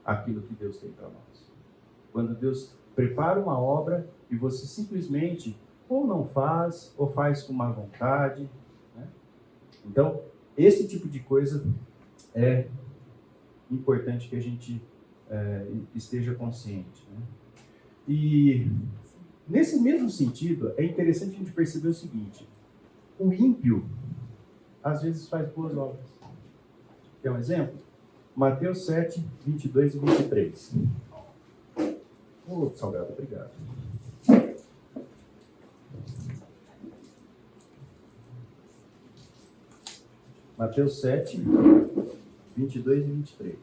aquilo que Deus tem para nós. Quando Deus prepara uma obra e você simplesmente ou não faz, ou faz com má vontade, né? Então, esse tipo de coisa é importante que a gente esteja consciente, né? E, nesse mesmo sentido, é interessante a gente perceber o seguinte: o ímpio, às vezes, faz boas obras. Quer um exemplo? Mateus 7, 22 e 23. Salgado, obrigado. Mateus 7, 22 e 23.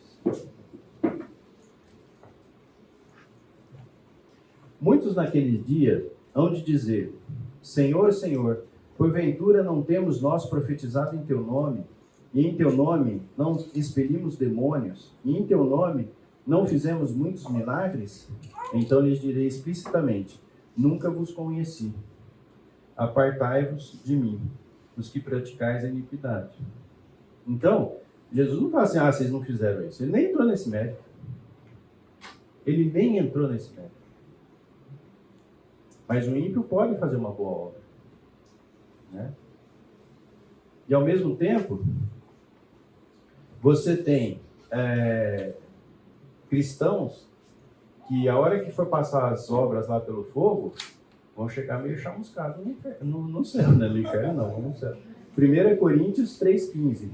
Muitos naqueles dias hão de dizer: Senhor, Senhor, porventura não temos nós profetizado em Teu nome, e em Teu nome não expelimos demônios, e em Teu nome não fizemos muitos milagres? Então lhes direi explicitamente: nunca vos conheci. Apartai-vos de mim, os que praticais a iniquidade. Então, Jesus não fala assim: vocês não fizeram isso. Ele nem entrou nesse mérito. Ele nem entrou nesse mérito. Mas o ímpio pode fazer uma boa obra, né? E ao mesmo tempo, você tem cristãos que a hora que for passar as obras lá pelo fogo, vão chegar meio chamuscados no céu, né? No inferno não, no céu. 1 Coríntios 3,15.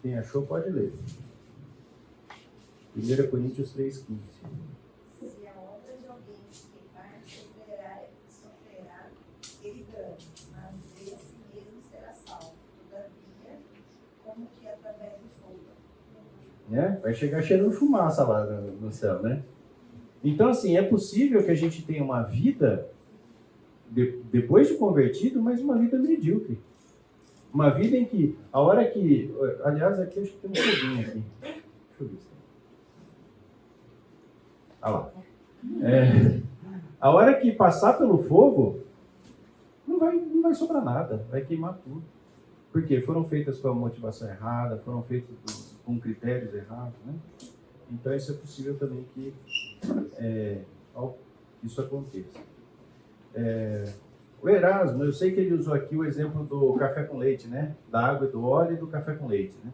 Quem achou pode ler. 1 Coríntios 3,15. Se a obra de alguém se queimar, sofrerá ele dano, mas ele a si mesmo será salvo. Todavia, como que através do fogo. Né? Vai chegar cheirando fumaça lá no céu, né? Então, assim, é possível que a gente tenha uma vida, depois de convertido, mas uma vida medíocre. Uma vida em que, a hora que... Aliás, aqui acho que tem um foguinho aqui. Deixa eu ver. Olha lá. A hora que passar pelo fogo, não vai sobrar nada. Vai queimar tudo. Por quê? Foram feitas com a motivação errada, foram feitas com critérios errados, né? Então, isso é possível também que isso aconteça. O Erasmo, eu sei que ele usou aqui o exemplo do café com leite, né? Da água e do óleo e do café com leite, né?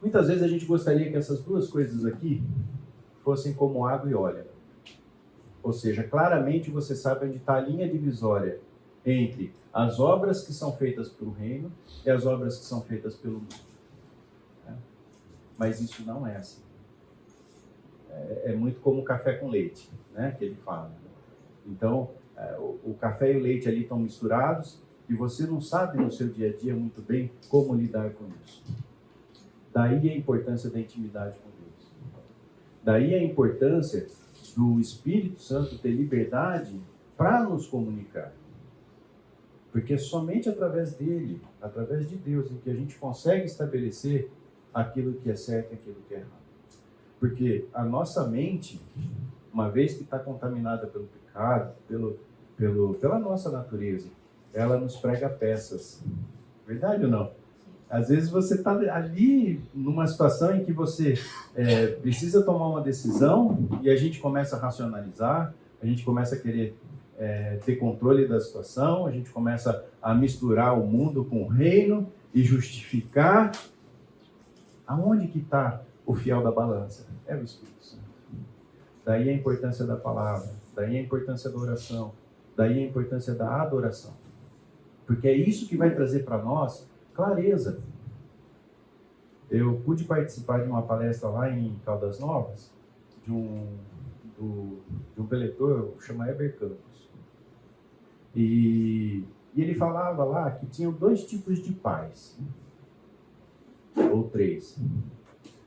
Muitas vezes a gente gostaria que essas duas coisas aqui fossem como água e óleo. Ou seja, claramente você sabe onde está a linha divisória entre as obras que são feitas pelo reino e as obras que são feitas pelo mundo. Né? Mas isso não é assim. É muito como café com leite, né? Que ele fala. Então, o café e o leite ali estão misturados e você não sabe no seu dia a dia muito bem como lidar com isso. Daí a importância da intimidade com Deus. Daí a importância do Espírito Santo ter liberdade para nos comunicar. Porque é somente através dele, através de Deus, em que a gente consegue estabelecer aquilo que é certo e aquilo que é errado. Porque a nossa mente, uma vez que está contaminada pelo pecado, pela nossa natureza, ela nos prega peças. Verdade ou não? Às vezes você está ali numa situação em que você precisa tomar uma decisão e a gente começa a racionalizar, a gente começa a querer ter controle da situação, a gente começa a misturar o mundo com o reino e justificar. Aonde que está o fiel da balança? É o Espírito Santo. Daí a importância da palavra, daí a importância da oração, daí a importância da adoração. Porque é isso que vai trazer para nós clareza. Eu pude participar de uma palestra lá em Caldas Novas, de um preletor, chama Heber Campos. E ele falava lá que tinham 2 tipos de pais. Ou 3.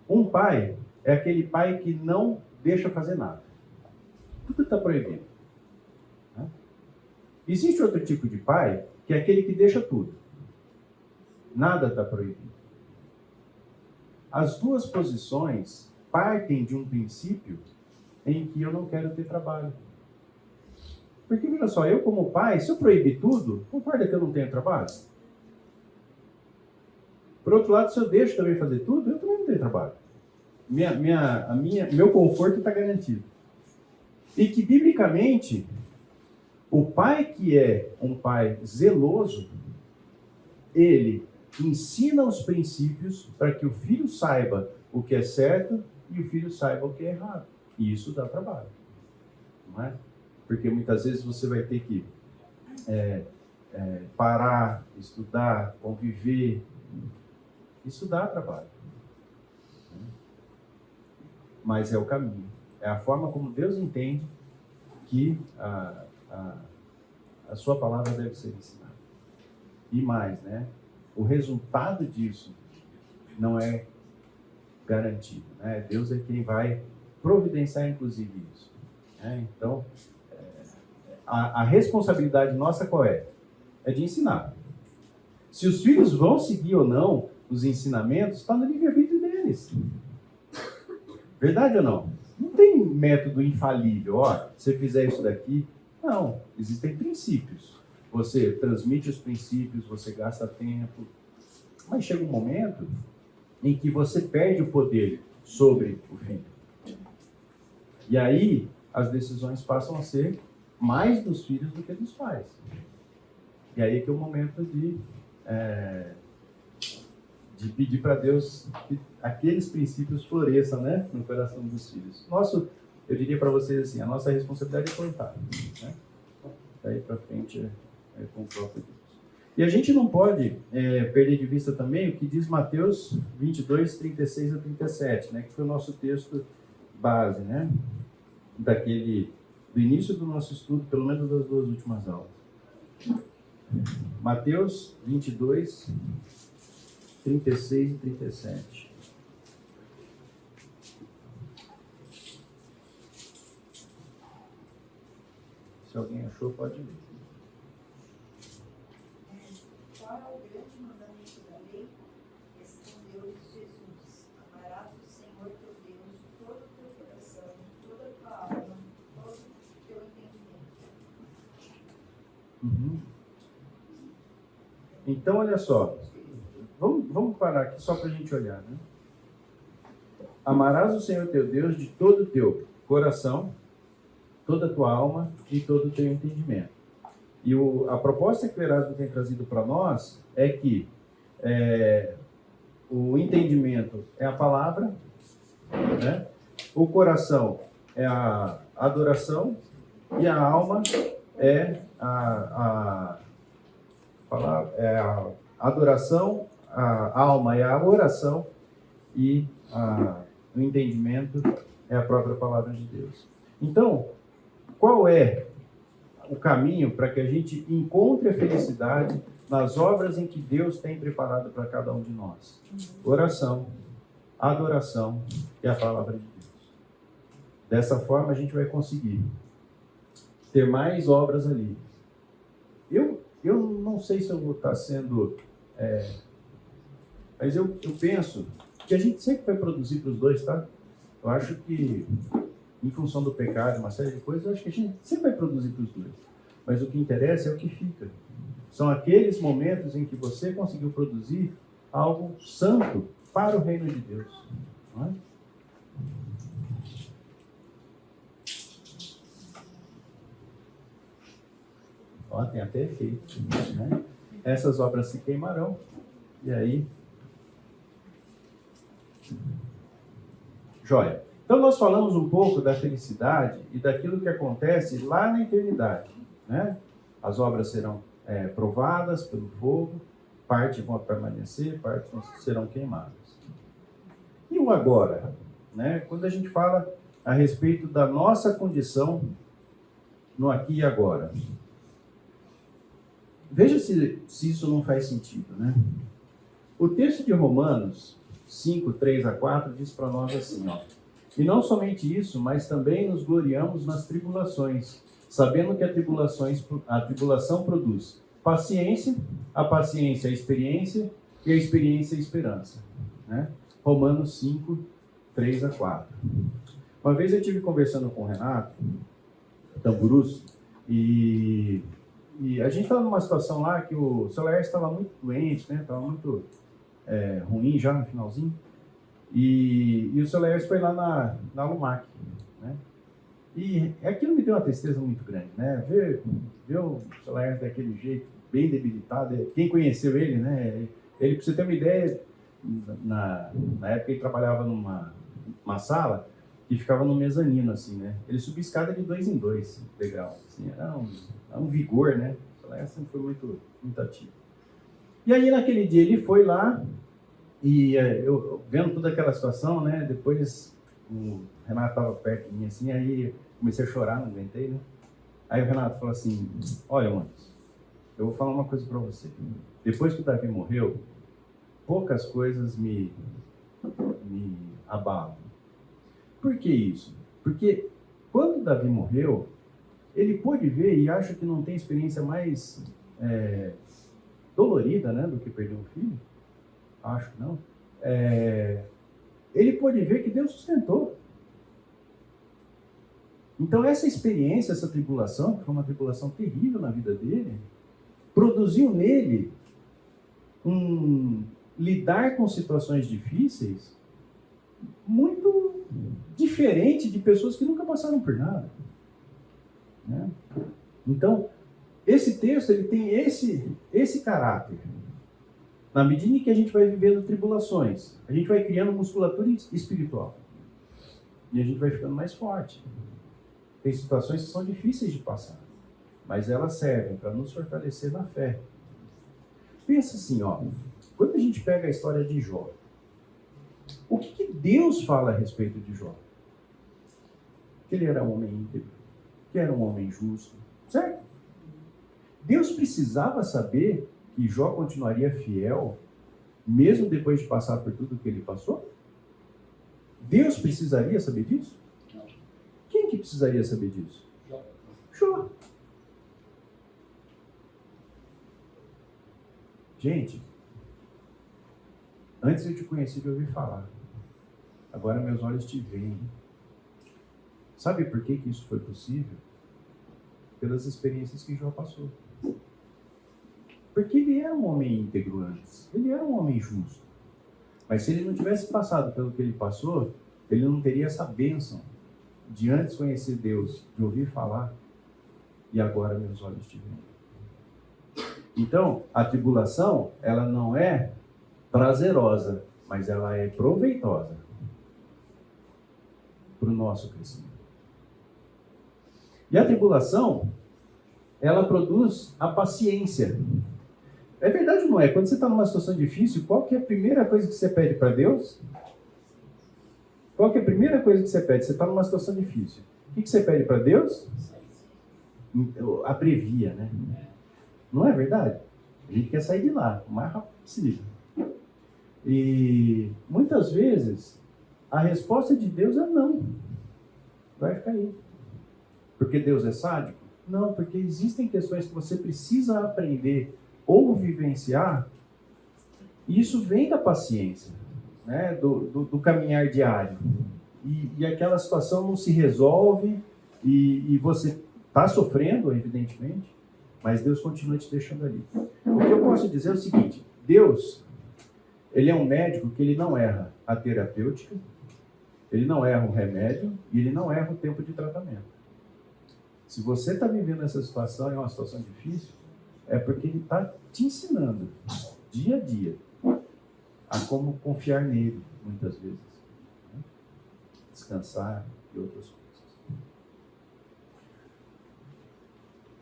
Um pai é aquele pai que não deixa fazer nada. Tudo está proibido. Né? Existe outro tipo de pai, que é aquele que deixa tudo. Nada está proibido. As duas posições partem de um princípio em que eu não quero ter trabalho. Porque, veja só, eu como pai, se eu proibir tudo, concorda que eu não tenho trabalho? Por outro lado, se eu deixo também fazer tudo, eu também não tenho trabalho. Meu conforto está garantido. E que, biblicamente, o pai que é um pai zeloso, ele ensina os princípios para que o filho saiba o que é certo e o filho saiba o que é errado. E isso dá trabalho. Não é? Porque muitas vezes você vai ter que parar, estudar, conviver. Isso dá trabalho. Mas é o caminho. É a forma como Deus entende que a sua palavra deve ser ensinada. E mais, né? O resultado disso não é garantido. Né? Deus é quem vai providenciar, inclusive, isso. Né? Então, a responsabilidade nossa qual é? É de ensinar. Se os filhos vão seguir ou não os ensinamentos, está no livre-arbítrio deles. Verdade ou não? Não tem método infalível. Ó, se você fizer isso daqui... Não, existem princípios. Você transmite os princípios, você gasta tempo. Mas chega um momento em que você perde o poder sobre o filho. E aí, as decisões passam a ser mais dos filhos do que dos pais. E aí que é o momento de de pedir para Deus que aqueles princípios floresçam, né, no coração dos filhos. Eu diria para vocês assim, a nossa responsabilidade é plantar, né? Daí para frente é com o próprio Deus. E a gente não pode perder de vista também o que diz Mateus 22, 36 a 37, né, que foi o nosso texto base, né, do início do nosso estudo, pelo menos das 2 últimas aulas. Mateus 22, 36 e 37. Se alguém achou, pode ler. Qual é o grande mandamento da lei? Respondeu-lhes Jesus: amarás o Senhor teu Deus de todo o teu coração, de toda a tua alma, de todo o teu entendimento. Então, olha só. Vamos parar aqui só para a gente olhar, né? Amarás o Senhor teu Deus de todo o teu coração, toda a tua alma e todo o teu entendimento. E a proposta que o Erasmo tem trazido para nós é que o entendimento é a palavra, né? O coração é a adoração e a alma é a adoração, a alma é a oração e o entendimento é a própria palavra de Deus. Então, qual é o caminho para que a gente encontre a felicidade nas obras em que Deus tem preparado para cada um de nós? Oração, adoração e a palavra de Deus. Dessa forma a gente vai conseguir ter mais obras ali. Eu não sei se eu vou estar sendo... mas eu penso que a gente sempre vai produzir para os dois, tá? Eu acho que, em função do pecado, uma série de coisas, eu acho que a gente sempre vai produzir para os dois. Mas o que interessa é o que fica. São aqueles momentos em que você conseguiu produzir algo santo para o reino de Deus. Não é? Ó, tem até efeito, né? Essas obras se queimarão, e aí... Joia. Então nós falamos um pouco da felicidade e daquilo que acontece lá na eternidade, né? As obras serão provadas pelo fogo, parte vão permanecer, parte serão queimadas. E o agora, né? Quando a gente fala a respeito da nossa condição no aqui e agora. Veja se isso não faz sentido, né? O texto de Romanos 5, 3 a 4 diz para nós assim, ó: e não somente isso, mas também nos gloriamos nas tribulações, sabendo que a tribulação produz paciência, a paciência a experiência, e a experiência a esperança, né? Romanos 5, 3 a 4. Uma vez eu estive conversando com o Renato Tamburus, e a gente estava numa situação lá que o seu Laércio estava muito doente, né? Estava muito ruim já no finalzinho. E o seu Laércio foi lá na Lumac, né? E aquilo me deu uma tristeza muito grande, né? Ver o seu Laércio daquele jeito, bem debilitado. Quem conheceu ele, né? Ele, pra você ter uma ideia, na época ele trabalhava numa sala e ficava no mezanino, assim, né? Ele subia escada de 2 em 2 degrau, assim, era um vigor, né? O seu Laércio sempre foi muito, muito ativo. E aí, naquele dia, ele foi lá, e eu vendo toda aquela situação, né? Depois o Renato estava perto de mim, assim, aí comecei a chorar, não aguentei, né? Aí o Renato falou assim: olha, Marcos, eu vou falar uma coisa para você. Depois que o Davi morreu, poucas coisas me abalam. Por que isso? Porque quando o Davi morreu, ele pôde ver, e acho que não tem experiência mais dolorida, né, do que perder um filho. Acho que não. Ele pôde ver que Deus sustentou. Então essa experiência, essa tribulação, que foi uma tribulação terrível na vida dele, produziu nele lidar com situações difíceis muito diferente de pessoas que nunca passaram por nada, né? Então, esse texto ele tem esse caráter. Na medida em que a gente vai vivendo tribulações, a gente vai criando musculatura espiritual. E a gente vai ficando mais forte. Tem situações que são difíceis de passar, mas elas servem para nos fortalecer na fé. Pensa assim, ó, quando a gente pega a história de Jó, o que Deus fala a respeito de Jó? Que ele era um homem íntegro, que era um homem justo, certo? Deus precisava saber que Jó continuaria fiel, mesmo depois de passar por tudo que ele passou? Deus precisaria saber disso? Não. Quem que precisaria saber disso? Jó. Jó. Gente, antes eu te conheci de ouvir falar. Agora meus olhos te veem. Sabe por que isso foi possível? Pelas experiências que Jó passou. Porque ele era um homem íntegro antes. Ele era um homem justo. Mas se ele não tivesse passado pelo que ele passou, ele não teria essa bênção de antes conhecer Deus, de ouvir falar, e agora meus olhos te veem. Então, a tribulação, ela não é prazerosa, mas ela é proveitosa para o nosso crescimento. E a tribulação, ela produz a paciência. É verdade ou não é? Quando você está numa situação difícil, qual que é a primeira coisa que você pede para Deus? Qual que é a primeira coisa que você pede? Você está numa situação difícil. O que você pede para Deus? Abrevia, né? Não é verdade? A gente quer sair de lá, o mais rápido possível. E muitas vezes, a resposta de Deus é não. Vai ficar aí. Porque Deus é sádico? Não, porque existem questões que você precisa aprender ou vivenciar, e isso vem da paciência, né? do caminhar diário. E aquela situação não se resolve, e você está sofrendo, evidentemente, mas Deus continua te deixando ali. O que eu posso dizer é o seguinte: Deus, ele é um médico que ele não erra a terapêutica, ele não erra o remédio, e ele não erra o tempo de tratamento. Se você está vivendo essa situação, é uma situação difícil, é porque ele está te ensinando, dia a dia, a como confiar nele, muitas vezes. Né? Descansar e outras coisas.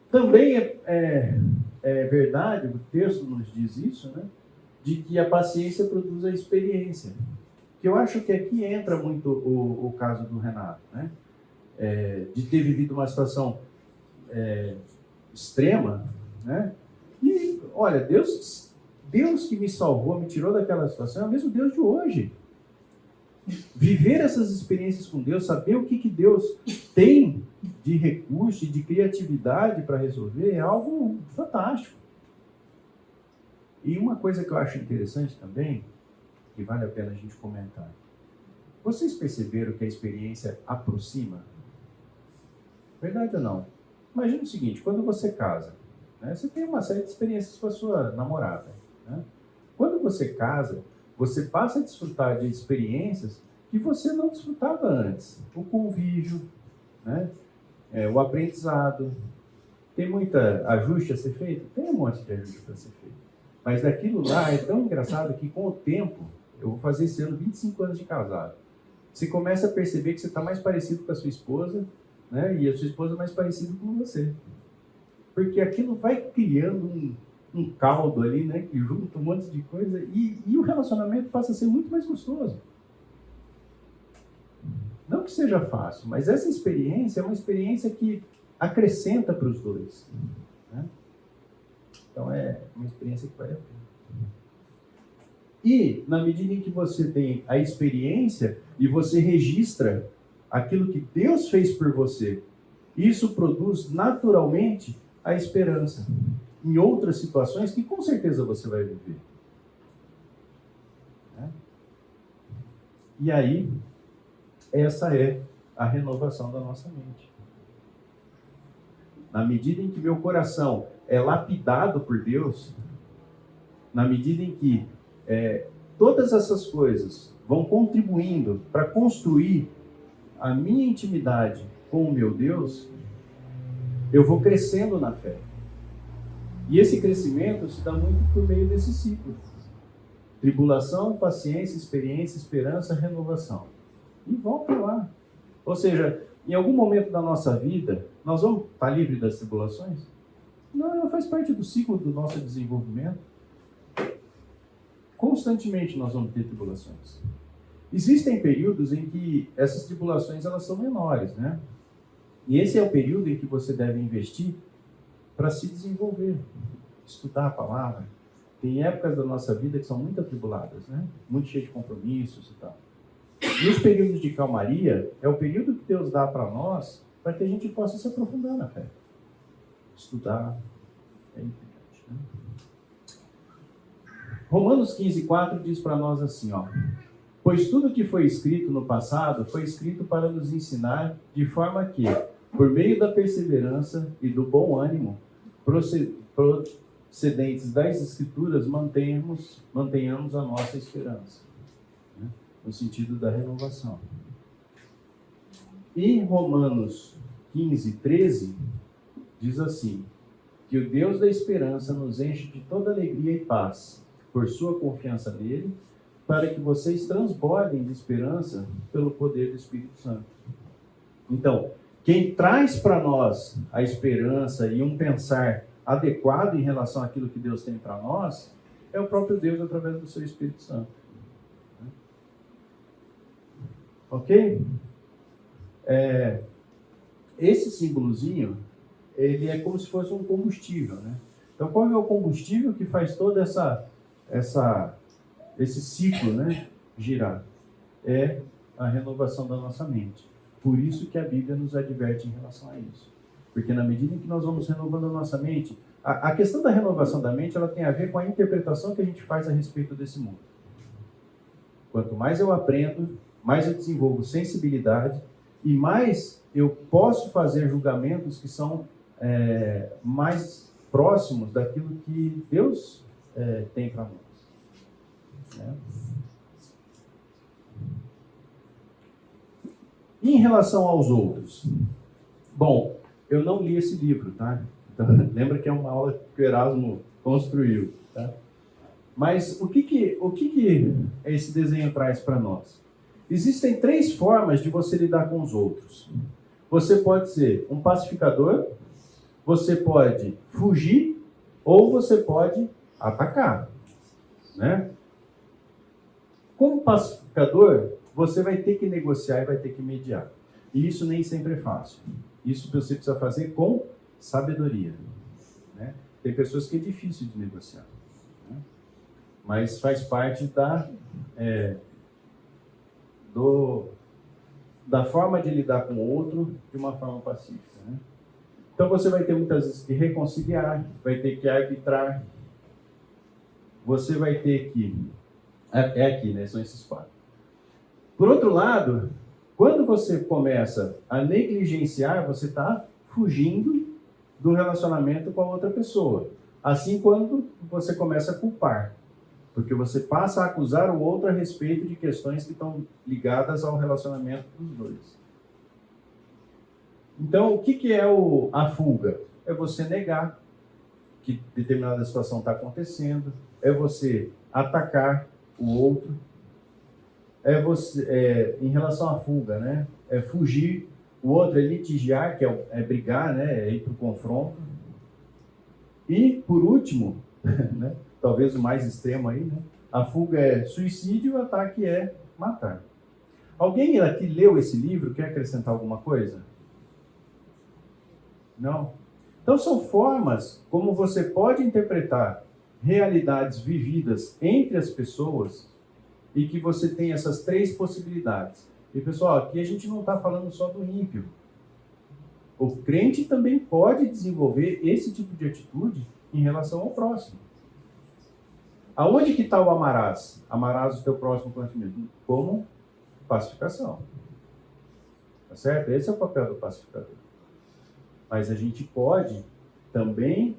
Também é verdade, o texto nos diz isso, né? De que a paciência produz a experiência. Que eu acho que aqui entra muito o caso do Renato, né? De ter vivido uma situação extrema, né? E, olha, Deus que me salvou, me tirou daquela situação, é o mesmo Deus de hoje. Viver essas experiências com Deus, saber o que Deus tem de recurso e de criatividade para resolver, é algo fantástico. E uma coisa que eu acho interessante também, que vale a pena a gente comentar. Vocês perceberam que a experiência aproxima? Verdade ou não? Imagina o seguinte: quando você casa, né, você tem uma série de experiências com a sua namorada. Né? Quando você casa, você passa a desfrutar de experiências que você não desfrutava antes. O convívio, né? O aprendizado. Tem muita ajuste a ser feito? Tem um monte de ajuste para ser feito. Mas daquilo lá é tão engraçado que com o tempo, eu vou fazer esse ano 25 anos de casado, você começa a perceber que você está mais parecido com a sua esposa, né? E a sua esposa mais parecida com você. Porque aquilo vai criando um caldo ali, né? Que junta um monte de coisa e o relacionamento passa a ser muito mais gostoso. Não que seja fácil, mas essa experiência é uma experiência que acrescenta para os dois. Né? Então é uma experiência que vale a pena. E, na medida em que você tem a experiência e você registra aquilo que Deus fez por você, isso produz naturalmente a esperança em outras situações que com certeza você vai viver. Né? E aí, essa é a renovação da nossa mente. Na medida em que meu coração é lapidado por Deus, na medida em que todas essas coisas vão contribuindo para construir a minha intimidade com o meu Deus, eu vou crescendo na fé. E esse crescimento se dá muito por meio desse ciclo. Tribulação, paciência, experiência, esperança, renovação. E volta lá. Ou seja, em algum momento da nossa vida, nós vamos estar livres das tribulações? Não, ela faz parte do ciclo do nosso desenvolvimento. Constantemente nós vamos ter tribulações. Existem períodos em que essas tribulações elas são menores, né? E esse é o período em que você deve investir para se desenvolver, estudar a palavra. Tem épocas da nossa vida que são muito atribuladas, né? Muito cheias de compromissos e tal. E os períodos de calmaria é o período que Deus dá para nós para que a gente possa se aprofundar na fé. Estudar é importante, né? Romanos 15:4 diz para nós assim, ó: pois tudo que foi escrito no passado foi escrito para nos ensinar, de forma que, por meio da perseverança e do bom ânimo procedentes das Escrituras, mantenhamos a nossa esperança, né? No sentido da renovação. E Romanos 15:13 diz assim: que o Deus da esperança nos enche de toda alegria e paz, por sua confiança nele, para que vocês transbordem de esperança pelo poder do Espírito Santo. Então, quem traz para nós a esperança e um pensar adequado em relação àquilo que Deus tem para nós, é o próprio Deus através do seu Espírito Santo. Ok? Esse símbolozinho, ele é como se fosse um combustível, né? Então, qual é o combustível que faz todo esse ciclo, né, girar? É a renovação da nossa mente. Por isso que a Bíblia nos adverte em relação a isso. Porque na medida em que nós vamos renovando a nossa mente, a questão da renovação da mente, ela tem a ver com a interpretação que a gente faz a respeito desse mundo. Quanto mais eu aprendo, mais eu desenvolvo sensibilidade e mais eu posso fazer julgamentos que são mais próximos daquilo que Deus tem para nós. Né? E em relação aos outros? Bom, eu não li esse livro, tá? Então, lembra que é uma aula que o Erasmo construiu, tá? Mas o que esse desenho traz para nós? Existem 3 formas de você lidar com os outros. Você pode ser um pacificador, você pode fugir ou você pode atacar, né? Como pacificador, você vai ter que negociar e vai ter que mediar. E isso nem sempre é fácil. Isso você precisa fazer com sabedoria, né? Tem pessoas que é difícil de negociar, né? Mas faz parte da forma de lidar com o outro de uma forma pacífica, né? Então você vai ter muitas vezes que reconciliar, vai ter que arbitrar, você vai ter que... aqui, né? São esses 4. Por outro lado, quando você começa a negligenciar, você está fugindo do relacionamento com a outra pessoa. Assim, quando você começa a culpar, porque você passa a acusar o outro a respeito de questões que estão ligadas ao relacionamento dos dois. Então, o que é a fuga? É você negar que determinada situação está acontecendo, é você atacar o outro, em relação à fuga, né? É fugir, o outro é litigiar, que é brigar, né? É ir para o confronto. E, por último, né? Talvez o mais extremo aí, né? A fuga é suicídio, o ataque é matar. Alguém aqui leu esse livro, quer acrescentar alguma coisa? Não? Então são formas como você pode interpretar realidades vividas entre as pessoas e que você tem essas 3 possibilidades. E pessoal, aqui a gente não está falando só do ímpio. O crente também pode desenvolver esse tipo de atitude em relação ao próximo. Aonde que está o amarás? Amarás o teu próximo como a ti mesmo. Como pacificação. Tá certo? Esse é o papel do pacificador. Mas a gente pode também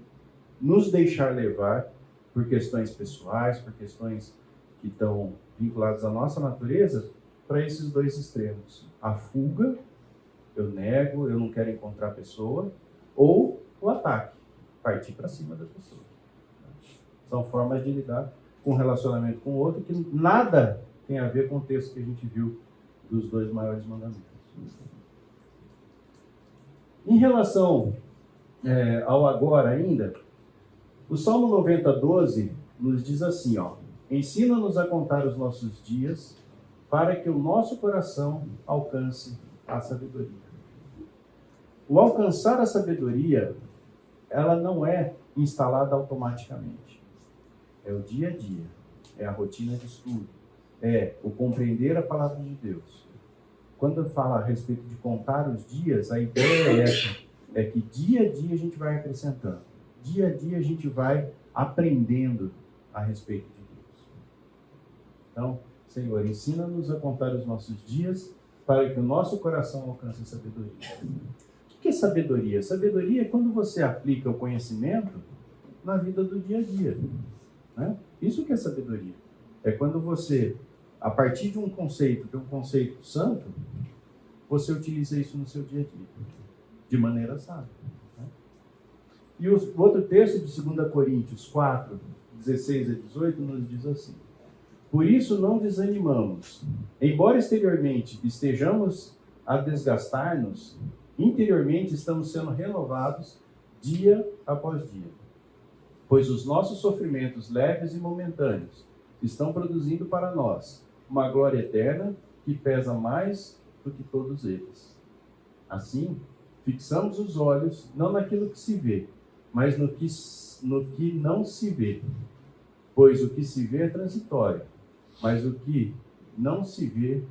nos deixar levar por questões pessoais, por questões que estão vinculadas à nossa natureza, para esses 2 extremos. A fuga, eu nego, eu não quero encontrar a pessoa, ou o ataque, partir para cima da pessoa. São formas de lidar com relacionamento com o outro, que nada tem a ver com o texto que a gente viu dos 2 maiores mandamentos. Em relação ao agora ainda, o Salmo 90:12 nos diz assim, ó: ensina-nos a contar os nossos dias, para que o nosso coração alcance a sabedoria. O alcançar a sabedoria, ela não é instalada automaticamente. É o dia a dia, é a rotina de estudo, é o compreender a palavra de Deus. Quando eu falo a respeito de contar os dias, a ideia é essa, é que dia a dia a gente vai acrescentando, dia a dia a gente vai aprendendo a respeito de Deus. Então, Senhor, ensina-nos a contar os nossos dias para que o nosso coração alcance a sabedoria. O que é sabedoria? Sabedoria é quando você aplica o conhecimento na vida do dia a dia, né? Isso que é sabedoria. É quando você, a partir de um conceito, que é um conceito santo, você utiliza isso no seu dia a dia, de maneira sábia, né? E o outro texto de 2 Coríntios 4, 16 a 18, nos diz assim: por isso não desanimamos. Embora exteriormente estejamos a desgastar-nos, interiormente estamos sendo renovados dia após dia. Pois os nossos sofrimentos leves e momentâneos estão produzindo para nós uma glória eterna que pesa mais do que todos eles. Assim, fixamos os olhos não naquilo que se vê, mas no que não se vê. Pois o que se vê é transitório, mas o que não se vê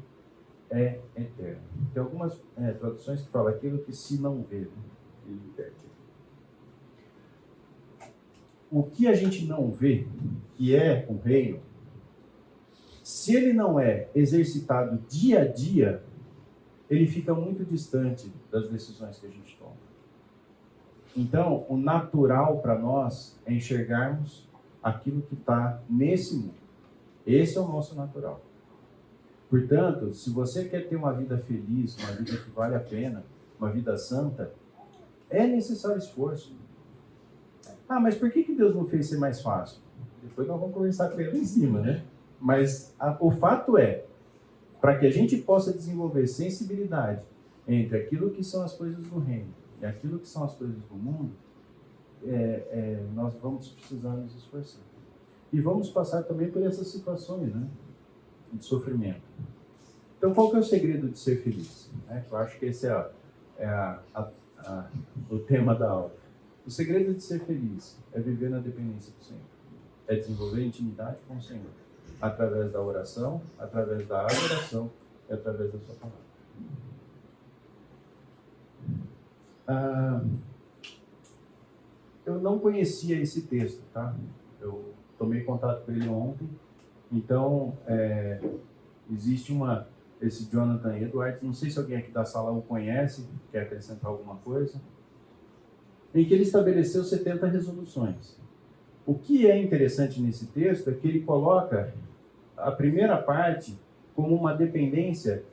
é eterno. Tem algumas traduções que falam aquilo que se não vê, né? O que a gente não vê, que é o reino, se ele não é exercitado dia a dia, ele fica muito distante das decisões que a gente toma. Então, o natural para nós é enxergarmos aquilo que está nesse mundo. Esse é o nosso natural. Portanto, se você quer ter uma vida feliz, uma vida que vale a pena, uma vida santa, é necessário esforço. Ah, mas por que Deus não fez ser mais fácil? Depois nós vamos conversar com ele em cima, né? Mas o fato é, para que a gente possa desenvolver sensibilidade entre aquilo que são as coisas do reino e aquilo que são as coisas do mundo, nós vamos precisar nos esforçar. E vamos passar também por essas situações, né, de sofrimento. Então, qual que é o segredo de ser feliz? Eu acho que esse é o tema da aula. O segredo de ser feliz é viver na dependência do Senhor. É desenvolver intimidade com o Senhor. Através da oração, através da adoração e através da sua palavra. Eu não conhecia esse texto, tá? Eu tomei contato com ele ontem. Então, existe esse Jonathan Edwards, não sei se alguém aqui da sala o conhece, quer acrescentar alguma coisa, em que ele estabeleceu 70 resoluções. O que é interessante nesse texto é que ele coloca a primeira parte como uma dependência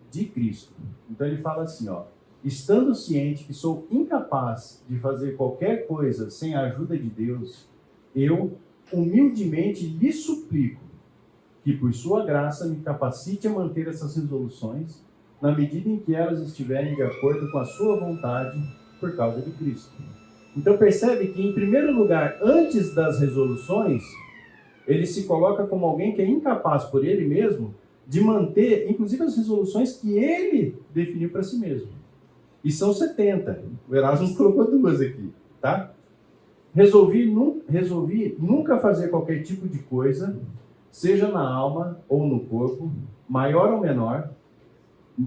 de Cristo. Então ele fala assim, ó: estando ciente que sou incapaz de fazer qualquer coisa sem a ajuda de Deus, eu humildemente lhe suplico que por sua graça me capacite a manter essas resoluções na medida em que elas estiverem de acordo com a sua vontade por causa de Cristo. Então percebe que, em primeiro lugar, antes das resoluções, ele se coloca como alguém que é incapaz por ele mesmo de manter, inclusive, as resoluções que ele definiu para si mesmo. E são 70. O Erasmo colocou 2 aqui, tá? Resolvi nunca fazer qualquer tipo de coisa, seja na alma ou no corpo, maior ou menor,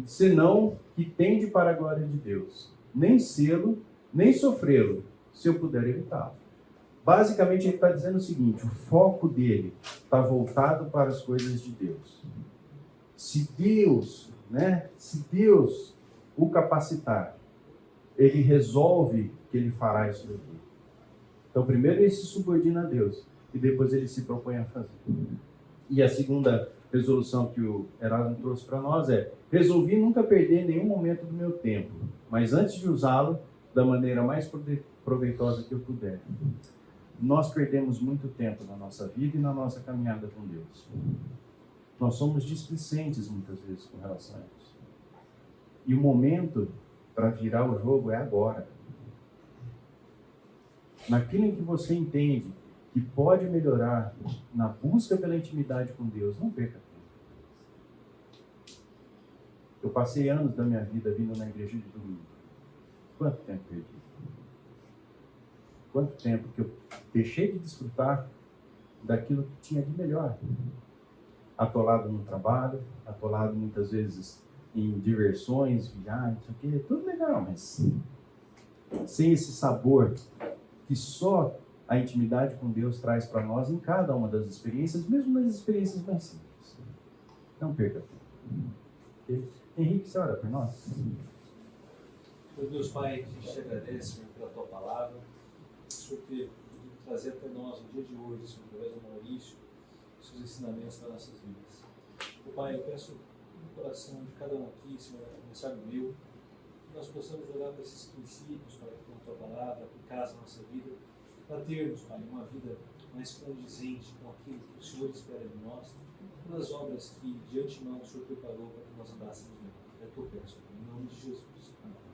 senão que tende para a glória de Deus. Nem sê-lo, nem sofrê-lo, se eu puder evitá-lo. Basicamente, ele está dizendo o seguinte: o foco dele está voltado para as coisas de Deus. Se Deus o capacitar, ele resolve que ele fará isso aqui. Então, primeiro ele se subordina a Deus e depois ele se propõe a fazer. E a segunda resolução que o Erasmo trouxe para nós é: resolvi nunca perder nenhum momento do meu tempo, mas antes de usá-lo da maneira mais proveitosa que eu puder. nós perdemos muito tempo na nossa vida e na nossa caminhada com Deus. Nós somos displicentes muitas vezes com relação a isso. E o momento para virar o jogo é agora. Naquilo em que você entende que pode melhorar na busca pela intimidade com Deus, não perca tempo. Eu passei anos da minha vida vindo na igreja de domingo. Quanto tempo perdi? Quanto tempo que eu deixei de desfrutar daquilo que tinha de melhor? Atolado no trabalho, atolado muitas vezes em diversões, viagens, isso aqui, tudo legal, mas sem esse sabor que só a intimidade com Deus traz para nós em cada uma das experiências, mesmo nas experiências mais simples. Não perca tempo. Okay? Henrique, você ora por nós? Meu Deus Pai, a gente te agradece, Senhor, pela tua palavra, o Senhor ter podido trazer até nós no dia de hoje, Senhor, através do Maurício, os seus ensinamentos para nossas vidas. Meu Pai, eu peço no coração de cada um aqui, Senhor, a começar no meu, que nós possamos olhar para esses princípios, Pai, que estão na tua palavra, aplicados na nossa vida, para termos, Pai, uma vida mais condizente com aquilo que o Senhor espera de nós, pelas obras que de antemão o Senhor preparou para que nós andássemos nela. É o que eu peço, em nome de Jesus. Amém.